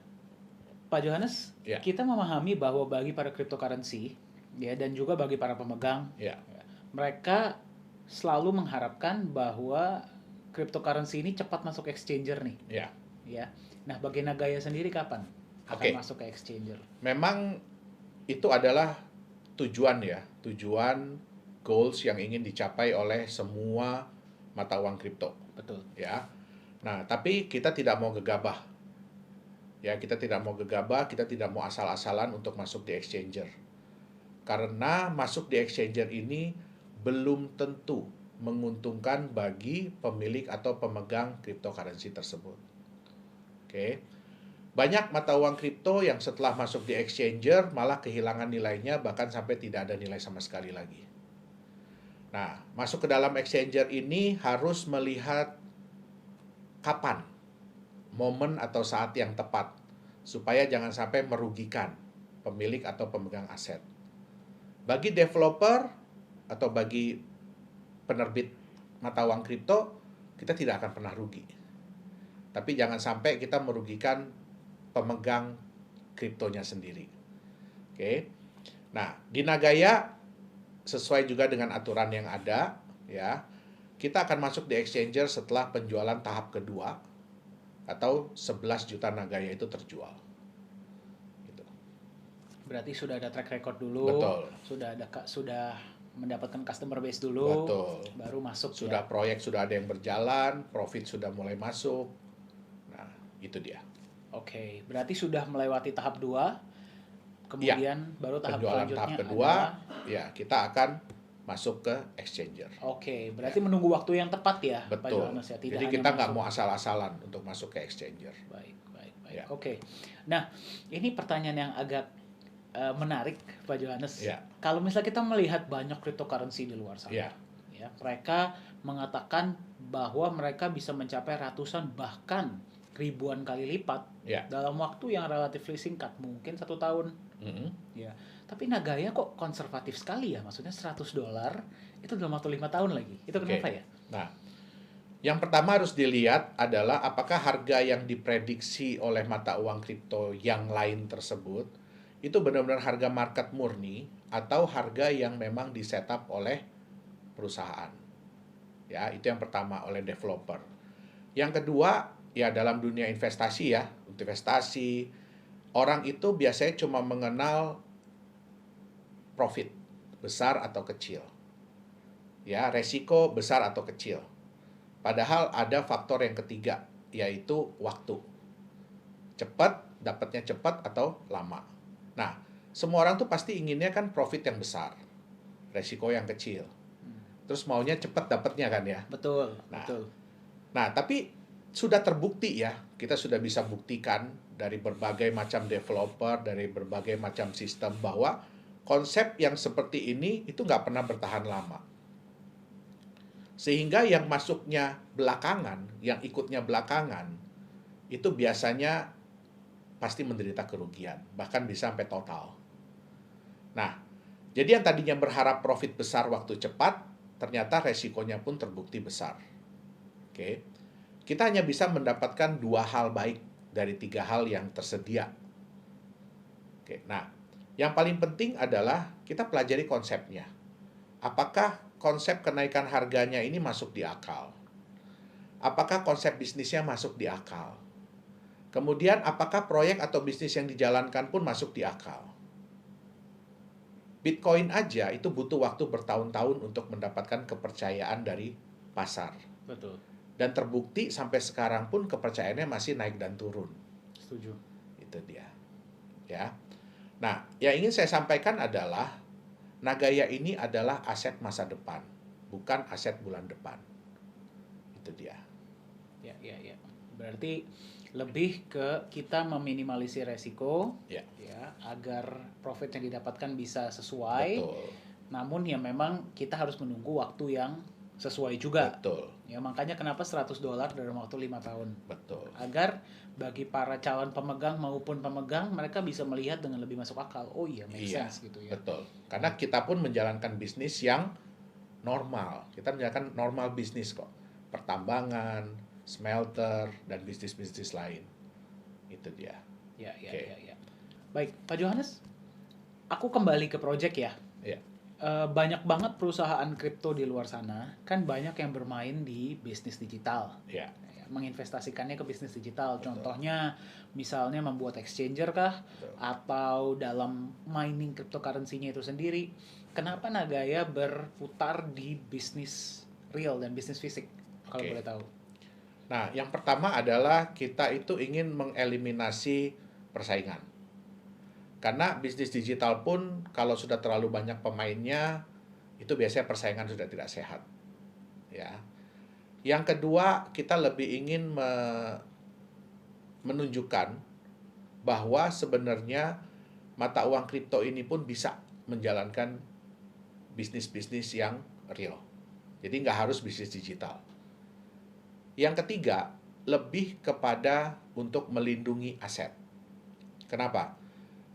Pak Johannes, Ya. kita memahami bahwa bagi para cryptocurrency ya dan juga bagi para pemegang, Ya, mereka selalu mengharapkan bahwa cryptocurrency ini cepat masuk exchanger nih, ya. ya. Nah, bagi Nagaya sendiri kapan akan Oke. masuk ke exchanger? Memang itu adalah tujuan ya, tujuan goals yang ingin dicapai oleh semua mata uang kripto. Betul. Ya. Nah, tapi kita tidak mau gegabah. Ya, kita tidak mau gegabah, kita tidak mau asal-asalan untuk masuk di exchanger. Karena masuk di exchanger ini belum tentu menguntungkan bagi pemilik atau pemegang cryptocurrency tersebut. Oke. Banyak mata uang kripto yang setelah masuk di exchanger malah kehilangan nilainya, bahkan sampai tidak ada nilai sama sekali lagi. Nah, masuk ke dalam exchanger ini harus melihat kapan momen atau saat yang tepat supaya jangan sampai merugikan pemilik atau pemegang aset. Bagi developer atau bagi penerbit mata uang kripto, kita tidak akan pernah rugi. Tapi jangan sampai kita merugikan pemegang kriptonya sendiri. Oke. Nah, di Nagaya sesuai juga dengan aturan yang ada, ya. Kita akan masuk di exchanger setelah penjualan tahap kedua atau 11 juta Nagaya itu terjual. Gitu. Berarti sudah ada track record dulu, Betul. sudah mendapatkan customer base dulu, Betul. baru masuk Sudah ya. proyek sudah ada yang berjalan, profit sudah mulai masuk. Nah, itu dia. Oke, berarti sudah melewati tahap 2, kemudian baru tahap Penjualan selanjutnya tahap kedua, adalah ya kita akan masuk ke exchanger. Oke, berarti menunggu waktu yang tepat ya, Pak Betul. Johannes ya. Tidak Jadi hanya kita nggak masuk. mau asal-asalan untuk masuk ke exchanger. Baik. Ya. Oke. Nah, ini pertanyaan yang agak menarik, Pak Johannes. Ya. Kalau misalnya kita melihat banyak cryptocurrency di luar sana, Ya. ya, mereka mengatakan bahwa mereka bisa mencapai ratusan bahkan ribuan kali lipat Ya. dalam waktu yang relatif singkat, mungkin 1 tahun. Mhm. Ya, tapi Nagaya kok konservatif sekali ya, maksudnya 100 dolar itu dalam waktu 5 tahun lagi. Itu kenapa Oke. ya? Nah, yang pertama harus dilihat adalah apakah harga yang diprediksi oleh mata uang kripto yang lain tersebut itu benar-benar harga market murni atau harga yang memang disetup oleh perusahaan. Ya, itu yang pertama, oleh developer. Yang kedua, ya dalam dunia investasi ya, investasi orang itu biasanya cuma mengenal profit besar atau kecil. Ya, resiko besar atau kecil. Padahal ada faktor yang ketiga, yaitu waktu. Cepat, dapatnya cepat atau lama. Nah, semua orang tuh pasti inginnya kan profit yang besar, resiko yang kecil. Terus maunya cepat dapatnya kan ya. Betul, Nah, betul. Nah, tapi sudah terbukti ya, kita sudah bisa buktikan dari berbagai macam developer, dari berbagai macam sistem bahwa konsep yang seperti ini itu nggak pernah bertahan lama. Sehingga yang masuknya belakangan, yang ikutnya belakangan, itu biasanya pasti menderita kerugian, bahkan bisa sampai total. Nah, jadi yang tadinya berharap profit besar waktu cepat, ternyata resikonya pun terbukti besar. Oke. Kita hanya bisa mendapatkan 2 hal baik dari 3 hal yang tersedia. Oke, nah, yang paling penting adalah kita pelajari konsepnya. Apakah konsep kenaikan harganya ini masuk di akal? Apakah konsep bisnisnya masuk di akal? Kemudian, apakah proyek atau bisnis yang dijalankan pun masuk di akal? Bitcoin aja itu butuh waktu bertahun-tahun untuk mendapatkan kepercayaan dari pasar. Betul. Dan terbukti sampai sekarang pun kepercayaannya masih naik dan turun. Setuju. Itu dia. Ya. Nah, yang ingin saya sampaikan adalah Nagaya ini adalah aset masa depan, bukan aset bulan depan. Itu dia. Ya. Berarti lebih ke kita meminimalisir resiko, Ya. agar profit yang didapatkan bisa sesuai. Betul. Namun ya memang kita harus menunggu waktu yang sesuai juga. Betul. Ya makanya kenapa $100 dalam waktu 5 tahun. Betul. Agar bagi para calon pemegang maupun pemegang, mereka bisa melihat dengan lebih masuk akal. Oh iya, make sense gitu ya. Betul. Karena kita pun menjalankan bisnis yang normal. Kita menjalankan normal bisnis kok. Pertambangan, smelter, dan bisnis-bisnis lain. Itu dia. Ya. Oke. Baik, Pak Johannes, aku kembali ke project ya. Ya. Banyak banget perusahaan kripto di luar sana, kan banyak yang bermain di bisnis digital. Ya. Menginvestasikannya ke bisnis digital. Betul. Contohnya misalnya membuat exchanger kah, Betul. atau dalam mining cryptocurrency-nya itu sendiri. Kenapa Nagaya berputar di bisnis real dan bisnis fisik, kalau Oke. boleh tahu? Nah, yang pertama adalah kita itu ingin mengeliminasi persaingan. Karena bisnis digital pun kalau sudah terlalu banyak pemainnya, itu biasanya persaingan sudah tidak sehat. Ya. Yang kedua, kita lebih ingin menunjukkan bahwa sebenarnya mata uang kripto ini pun bisa menjalankan bisnis-bisnis yang real. Jadi nggak harus bisnis digital. Yang ketiga, lebih kepada untuk melindungi aset. Kenapa?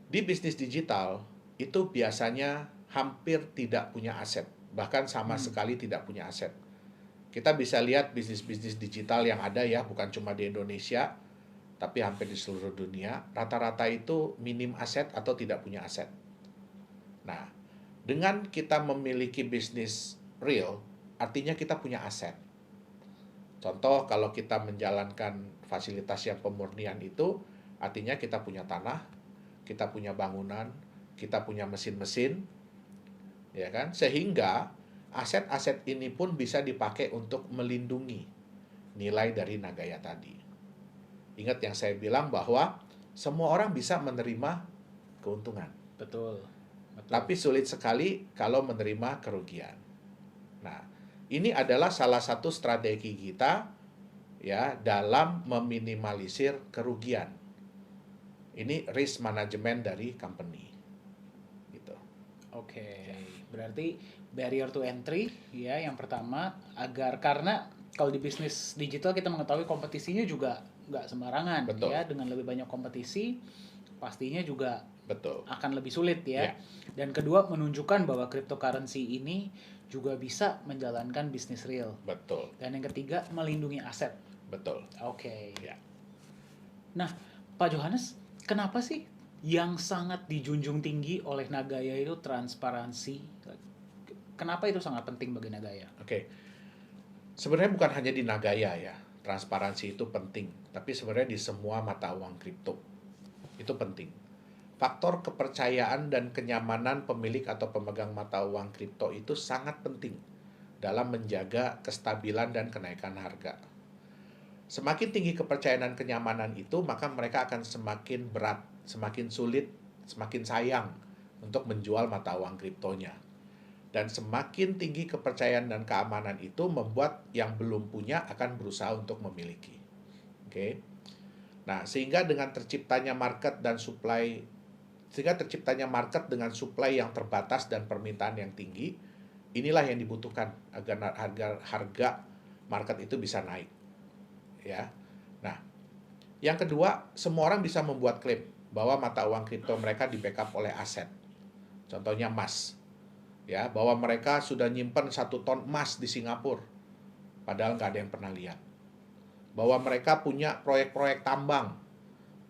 Di bisnis digital, itu biasanya hampir tidak punya aset. Bahkan sama sekali tidak punya aset. Kita bisa lihat bisnis-bisnis digital yang ada ya, bukan cuma di Indonesia, tapi hampir di seluruh dunia. Rata-rata itu minim aset atau tidak punya aset. Nah, dengan kita memiliki bisnis real, artinya kita punya aset. Contoh, kalau kita menjalankan fasilitas yang pemurnian itu, artinya kita punya tanah, kita punya bangunan, kita punya mesin-mesin, ya kan? Sehingga aset-aset ini pun bisa dipakai untuk melindungi nilai dari Nagaya tadi. Ingat yang saya bilang bahwa semua orang bisa menerima keuntungan. Betul. Tapi sulit sekali kalau menerima kerugian. Nah, ini adalah salah satu strategi kita ya dalam meminimalisir kerugian. Ini risk management dari company. Gitu. Oke. Berarti barrier to entry ya yang pertama, agar karena kalau di bisnis digital kita mengetahui kompetisinya juga nggak sembarangan. Betul. Ya, dengan lebih banyak kompetisi pastinya juga Betul. akan lebih sulit ya. Ya. Dan kedua, menunjukkan bahwa cryptocurrency ini juga bisa menjalankan bisnis real. Betul. Dan yang ketiga, melindungi aset. Betul. Oke. Ya. Nah, Pak Johannes, kenapa sih yang sangat dijunjung tinggi oleh Nagaya itu transparansi? Kenapa itu sangat penting bagi Nagaya? Oke. Sebenarnya bukan hanya di Nagaya ya, transparansi itu penting, tapi sebenarnya di semua mata uang kripto itu penting. Faktor kepercayaan dan kenyamanan pemilik atau pemegang mata uang kripto itu sangat penting dalam menjaga kestabilan dan kenaikan harga. Semakin tinggi kepercayaan dan kenyamanan itu, maka mereka akan semakin berat, semakin sulit, semakin sayang untuk menjual mata uang kriptonya. Dan semakin tinggi kepercayaan dan keamanan itu membuat yang belum punya akan berusaha untuk memiliki. Oke. Nah, sehingga terciptanya market dengan supply yang terbatas dan permintaan yang tinggi, inilah yang dibutuhkan agar harga market itu bisa naik. Ya. Nah, yang kedua, semua orang bisa membuat klaim bahwa mata uang kripto mereka di-backup oleh aset. Contohnya emas. Ya, bahwa mereka sudah nyimpen 1 ton emas di Singapura, padahal nggak ada yang pernah lihat. Bahwa mereka punya proyek-proyek tambang,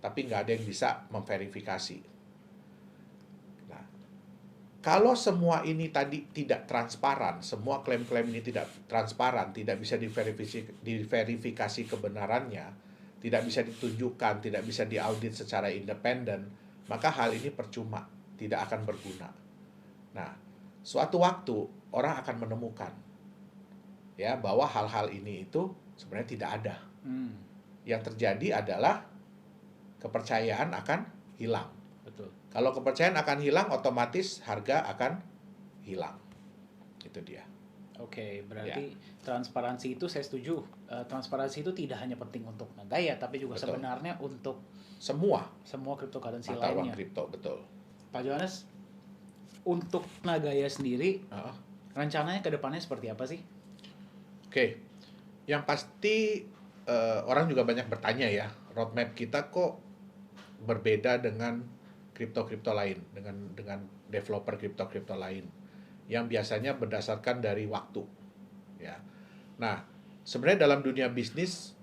tapi nggak ada yang bisa memverifikasi. Nah, kalau semua ini tadi tidak transparan, semua klaim-klaim ini tidak transparan, tidak bisa diverifikasi kebenarannya, tidak bisa ditunjukkan, tidak bisa diaudit secara independen, maka hal ini percuma, tidak akan berguna. Nah, suatu waktu orang akan menemukan ya bahwa hal-hal ini itu sebenarnya tidak ada. Yang terjadi adalah kepercayaan akan hilang. Betul. Kalau kepercayaan akan hilang, otomatis harga akan hilang. Itu dia. Oke, berarti transparansi itu saya setuju. Transparansi itu tidak hanya penting untuk Nagaya, tapi juga Betul. sebenarnya untuk Semua cryptocurrency mata uang lainnya. kripto, betul. Pak Johannes, untuk Nagaya sendiri, rencananya ke depannya seperti apa sih? Oke, yang pasti orang juga banyak bertanya ya, roadmap kita kok berbeda dengan kripto-kripto lain, dengan developer kripto-kripto lain, yang biasanya berdasarkan dari waktu. Ya, nah sebenarnya dalam dunia bisnis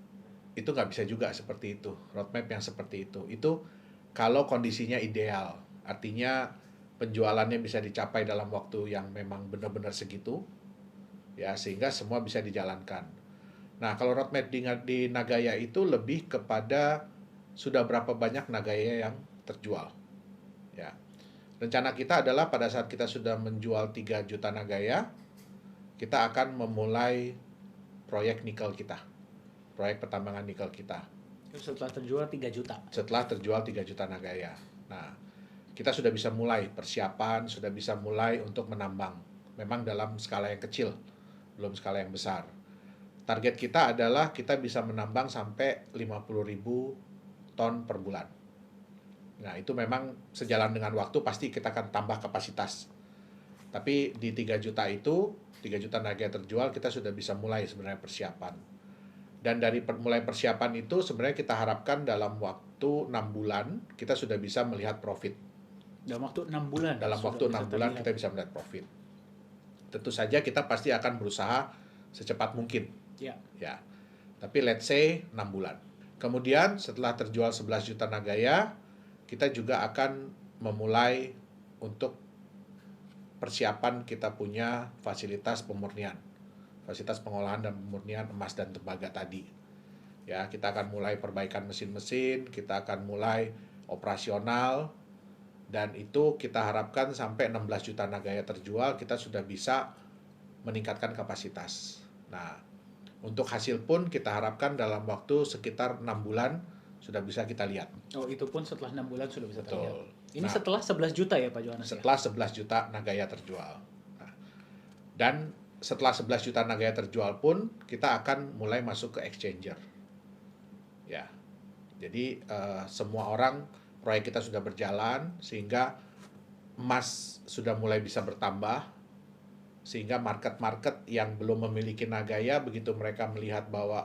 itu nggak bisa juga seperti itu, roadmap yang seperti itu. Itu kalau kondisinya ideal, artinya penjualannya bisa dicapai dalam waktu yang memang benar-benar segitu, ya sehingga semua bisa dijalankan. Nah, kalau roadmap di Nagaya itu lebih kepada sudah berapa banyak Nagaya yang terjual. Ya. Rencana kita adalah pada saat kita sudah menjual 3 juta Nagaya, kita akan memulai proyek nikel kita. Proyek pertambangan nikel kita. Setelah terjual 3 juta. Setelah terjual 3 juta Nagaya. Nah, kita sudah bisa mulai persiapan, sudah bisa mulai untuk menambang. Memang dalam skala yang kecil, belum skala yang besar. Target kita adalah kita bisa menambang sampai 50.000 ton per bulan. Nah, itu memang sejalan dengan waktu pasti kita akan tambah kapasitas. Tapi di 3 juta itu, 3 juta Nagaya terjual, kita sudah bisa mulai sebenarnya persiapan. Dan dari mulai persiapan itu sebenarnya kita harapkan dalam waktu 6 bulan kita sudah bisa melihat profit. Dalam waktu 6 bulan? Dalam waktu 6 bulan kita bisa melihat profit. Tentu saja kita pasti akan berusaha secepat mungkin. Ya. Tapi let's say 6 bulan. Kemudian setelah terjual 11 juta Nagaya, kita juga akan memulai untuk persiapan kita punya fasilitas pemurnian. Fasilitas pengolahan dan pemurnian emas dan tembaga tadi. Ya, kita akan mulai perbaikan mesin-mesin, kita akan mulai operasional, dan itu kita harapkan sampai 16 juta Nagaya terjual, kita sudah bisa meningkatkan kapasitas. Nah, untuk hasil pun kita harapkan dalam waktu sekitar 6 bulan sudah bisa kita lihat. Oh, itu pun setelah 6 bulan sudah bisa Betul. terlihat. Ini setelah 11 juta ya Pak Johannes? Setelah 11 juta Nagaya terjual. Nah, dan setelah 11 juta Nagaya terjual pun kita akan mulai masuk ke exchanger. Ya. Jadi semua orang, proyek kita sudah berjalan sehingga emas sudah mulai bisa bertambah, sehingga market-market yang belum memiliki Nagaya begitu mereka melihat bahwa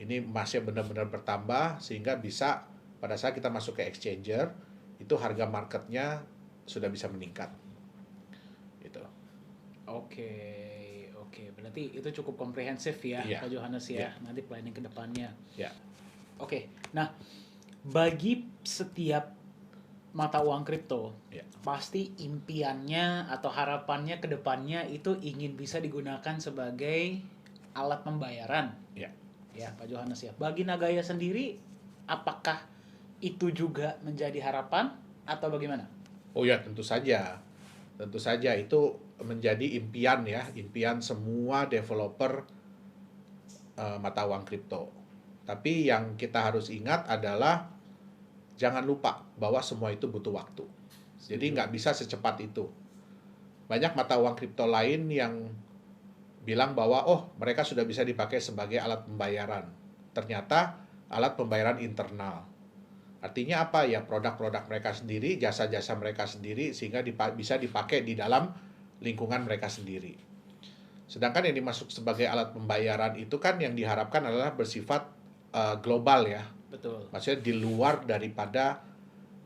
ini emasnya benar-benar bertambah, sehingga bisa pada saat kita masuk ke exchanger itu harga marketnya sudah bisa meningkat gitu. Oke, berarti itu cukup komprehensif ya Pak Johannes ya. Nanti planning ke depannya. Oke, nah bagi setiap mata uang kripto, pasti impiannya atau harapannya ke depannya itu ingin bisa digunakan sebagai alat pembayaran. Ya, Pak Johannes ya. Bagi Nagaya sendiri, apakah itu juga menjadi harapan atau bagaimana? Oh ya, tentu saja. Tentu saja itu menjadi impian ya, impian semua developer mata uang kripto. Tapi yang kita harus ingat adalah jangan lupa bahwa semua itu butuh waktu. Jadi nggak bisa secepat itu. Banyak mata uang kripto lain yang bilang bahwa mereka sudah bisa dipakai sebagai alat pembayaran. Ternyata alat pembayaran internal. Artinya apa ya? Produk-produk mereka sendiri, jasa-jasa mereka sendiri, sehingga bisa dipakai di dalam lingkungan mereka sendiri. Sedangkan yang dimasuk sebagai alat pembayaran itu kan yang diharapkan adalah bersifat global ya. Betul. Maksudnya di luar daripada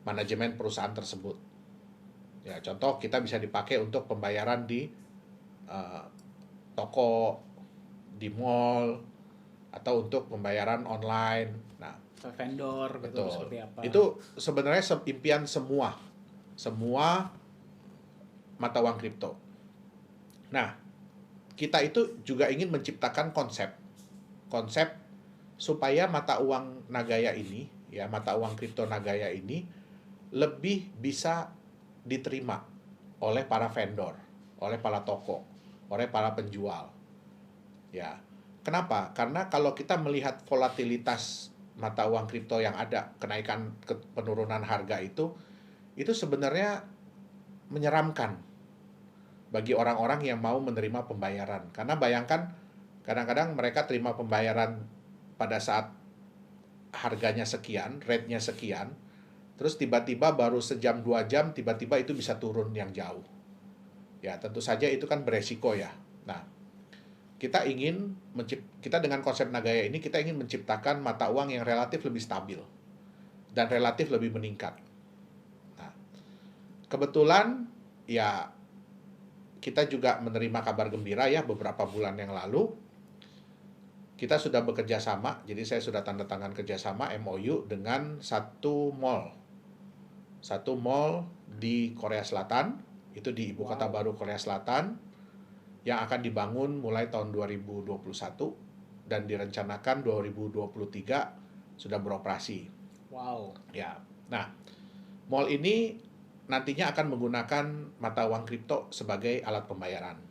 manajemen perusahaan tersebut. Ya, contoh kita bisa dipakai untuk pembayaran di toko, di mall, atau untuk pembayaran online. Nah, Vendor gitu betul. seperti apa? Itu sebenarnya impian semua mata uang kripto. Nah, kita itu juga ingin menciptakan konsep supaya mata uang Nagaya ini, ya mata uang kripto Nagaya ini lebih bisa diterima oleh para vendor, oleh para toko, oleh para penjual. Ya, kenapa? Karena kalau kita melihat volatilitas mata uang kripto yang ada, kenaikan penurunan harga itu sebenarnya menyeramkan bagi orang-orang yang mau menerima pembayaran. Karena bayangkan, kadang-kadang mereka terima pembayaran pada saat harganya sekian, rate-nya sekian, terus tiba-tiba baru sejam 2 jam, tiba-tiba itu bisa turun yang jauh. Ya, tentu saja itu kan beresiko ya. Nah, kita dengan konsep Nagaya ini, kita ingin menciptakan mata uang yang relatif lebih stabil dan relatif lebih meningkat. Nah, kebetulan ya kita juga menerima kabar gembira ya beberapa bulan yang lalu. Kita sudah bekerja sama, jadi saya sudah tanda tangan kerjasama MOU dengan satu mall di Korea Selatan, itu di Ibu Kota Baru Korea Selatan, yang akan dibangun mulai tahun 2021 dan direncanakan 2023 sudah beroperasi. Wow. Ya. Nah, mall ini nantinya akan menggunakan mata uang kripto sebagai alat pembayaran.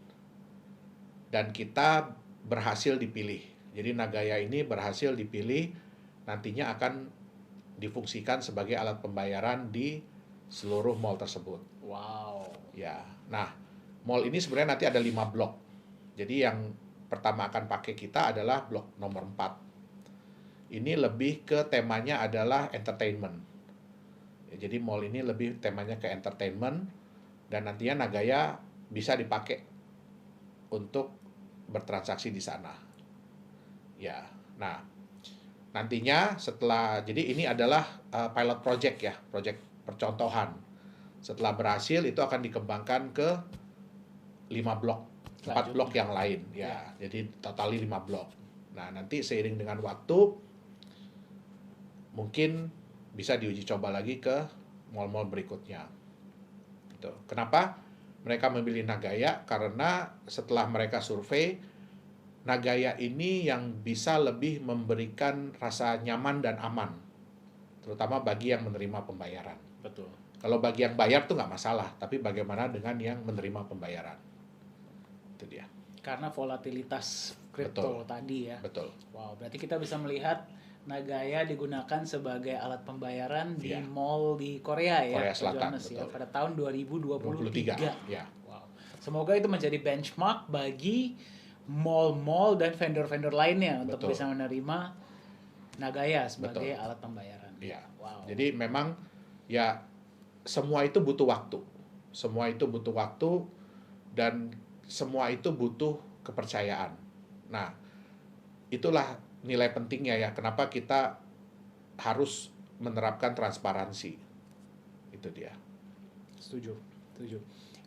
Dan kita berhasil dipilih. Jadi Nagaya ini berhasil dipilih, nantinya akan difungsikan sebagai alat pembayaran di seluruh mall tersebut. Wow. Ya. Nah, mall ini sebenarnya nanti ada 5 blok. Jadi yang pertama akan pakai kita adalah blok nomor 4. Ini lebih ke temanya adalah entertainment. Ya, jadi mall ini lebih temanya ke entertainment, dan nantinya Nagaya bisa dipakai untuk bertransaksi di sana. Ya. Nah, nantinya jadi ini adalah pilot project ya, project percontohan. Setelah berhasil itu akan dikembangkan ke 5 blok, 4 blok yang lain ya. Jadi total 5 blok. Nah, nanti seiring dengan waktu mungkin bisa diuji coba lagi ke mall-mall berikutnya. Gitu. Kenapa mereka memilih Nagaya? Karena setelah mereka survei, Nagaya ini yang bisa lebih memberikan rasa nyaman dan aman, terutama bagi yang menerima pembayaran. Betul. Kalau bagi yang bayar tuh nggak masalah, tapi bagaimana dengan yang menerima pembayaran? Itu dia. Karena volatilitas kripto tadi ya. Betul. Wow, berarti kita bisa melihat Nagaya digunakan sebagai alat pembayaran di mall di Korea ya, Korea Selatan, Johannes, ya, pada tahun 2023. Ya. Wow. Semoga itu menjadi benchmark bagi mall-mall dan vendor-vendor lainnya untuk bisa menerima Nagaya sebagai alat pembayaran. Iya. Wow. Jadi memang ya semua itu butuh waktu. Semua itu butuh waktu dan semua itu butuh kepercayaan. Nah, itulah nilai pentingnya ya, kenapa kita harus menerapkan transparansi. Itu dia. Setuju.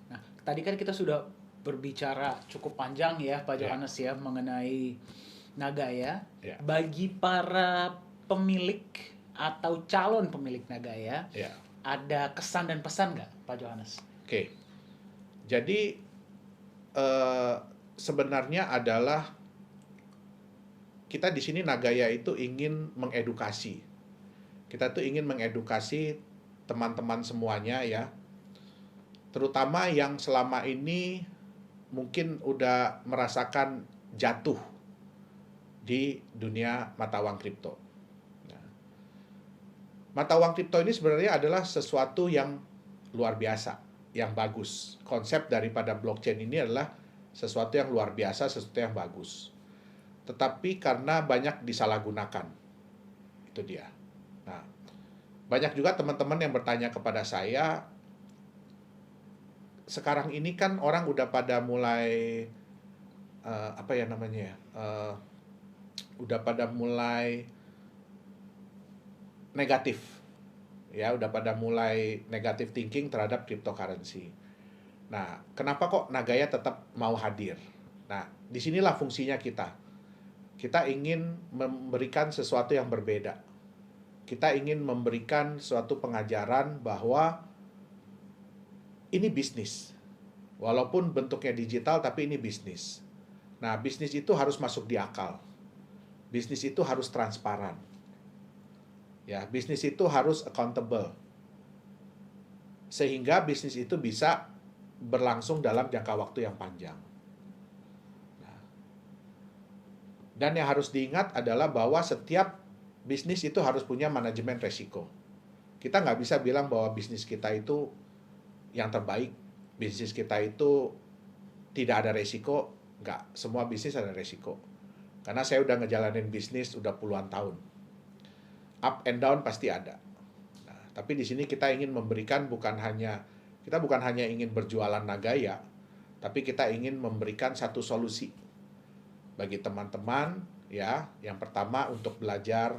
Nah, tadi kan kita sudah berbicara cukup panjang ya Pak Johannes ya mengenai Nagaya. Bagi para pemilik atau calon pemilik Nagaya, ada kesan dan pesan nggak Pak Johannes? Oke. Jadi sebenarnya adalah kita di sini Nagaya itu ingin mengedukasi. Kita tuh ingin mengedukasi teman-teman semuanya ya. Terutama yang selama ini mungkin udah merasakan jatuh di dunia mata uang kripto. Nah, mata uang kripto ini sebenarnya adalah sesuatu yang luar biasa, yang bagus. Konsep daripada blockchain ini adalah sesuatu yang luar biasa, sesuatu yang bagus. Tetapi karena banyak disalahgunakan. Itu dia. Nah, banyak juga teman-teman yang bertanya kepada saya, sekarang ini kan orang udah pada mulai apa ya namanya ya, udah pada mulai negatif, ya udah pada mulai negatif thinking terhadap cryptocurrency. Nah, kenapa kok Nagaya tetap mau hadir? Nah, disinilah fungsinya kita. Kita ingin memberikan sesuatu yang berbeda. Kita ingin memberikan suatu pengajaran bahwa ini bisnis. Walaupun bentuknya digital, tapi ini bisnis. Nah, bisnis itu harus masuk di akal. Bisnis itu harus transparan. Ya, bisnis itu harus accountable. Sehingga bisnis itu bisa berlangsung dalam jangka waktu yang panjang. Nah, dan yang harus diingat adalah bahwa setiap bisnis itu harus punya manajemen resiko. Kita nggak bisa bilang bahwa bisnis kita itu yang terbaik, bisnis kita itu tidak ada resiko. Nggak, semua bisnis ada resiko. Karena saya udah ngejalanin bisnis udah puluhan tahun. Up and down pasti ada. Nah, tapi di sini kita ingin memberikan kita bukan hanya ingin berjualan Nagaya, tapi kita ingin memberikan satu solusi bagi teman-teman, ya. Yang pertama untuk belajar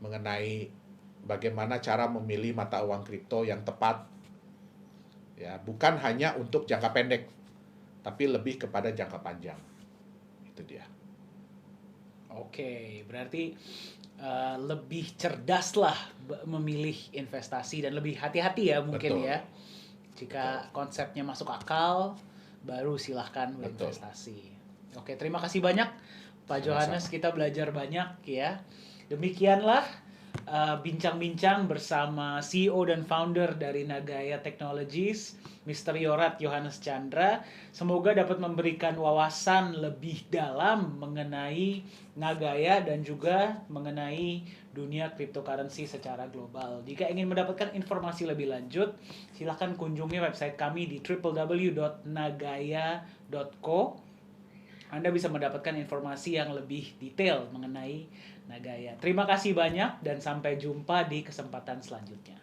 mengenai bagaimana cara memilih mata uang kripto yang tepat. Ya, bukan hanya untuk jangka pendek, tapi lebih kepada jangka panjang. Itu dia. Oke, berarti lebih cerdas lah memilih investasi dan lebih hati-hati ya mungkin. Betul. Ya. Jika konsepnya masuk akal, baru silahkan Betul. berinvestasi. Oke, terima kasih banyak Pak Johannes, kita belajar banyak ya. Demikianlah bincang-bincang bersama CEO dan founder dari Nagaya Technologies, Mr. Yorat Yohanes Chandra. Semoga dapat memberikan wawasan lebih dalam mengenai Nagaya dan juga mengenai dunia cryptocurrency secara global. Jika ingin mendapatkan informasi lebih lanjut, silahkan kunjungi website kami di www.nagaya.co. Anda bisa mendapatkan informasi yang lebih detail mengenai Nagaya. Terima kasih banyak dan sampai jumpa di kesempatan selanjutnya.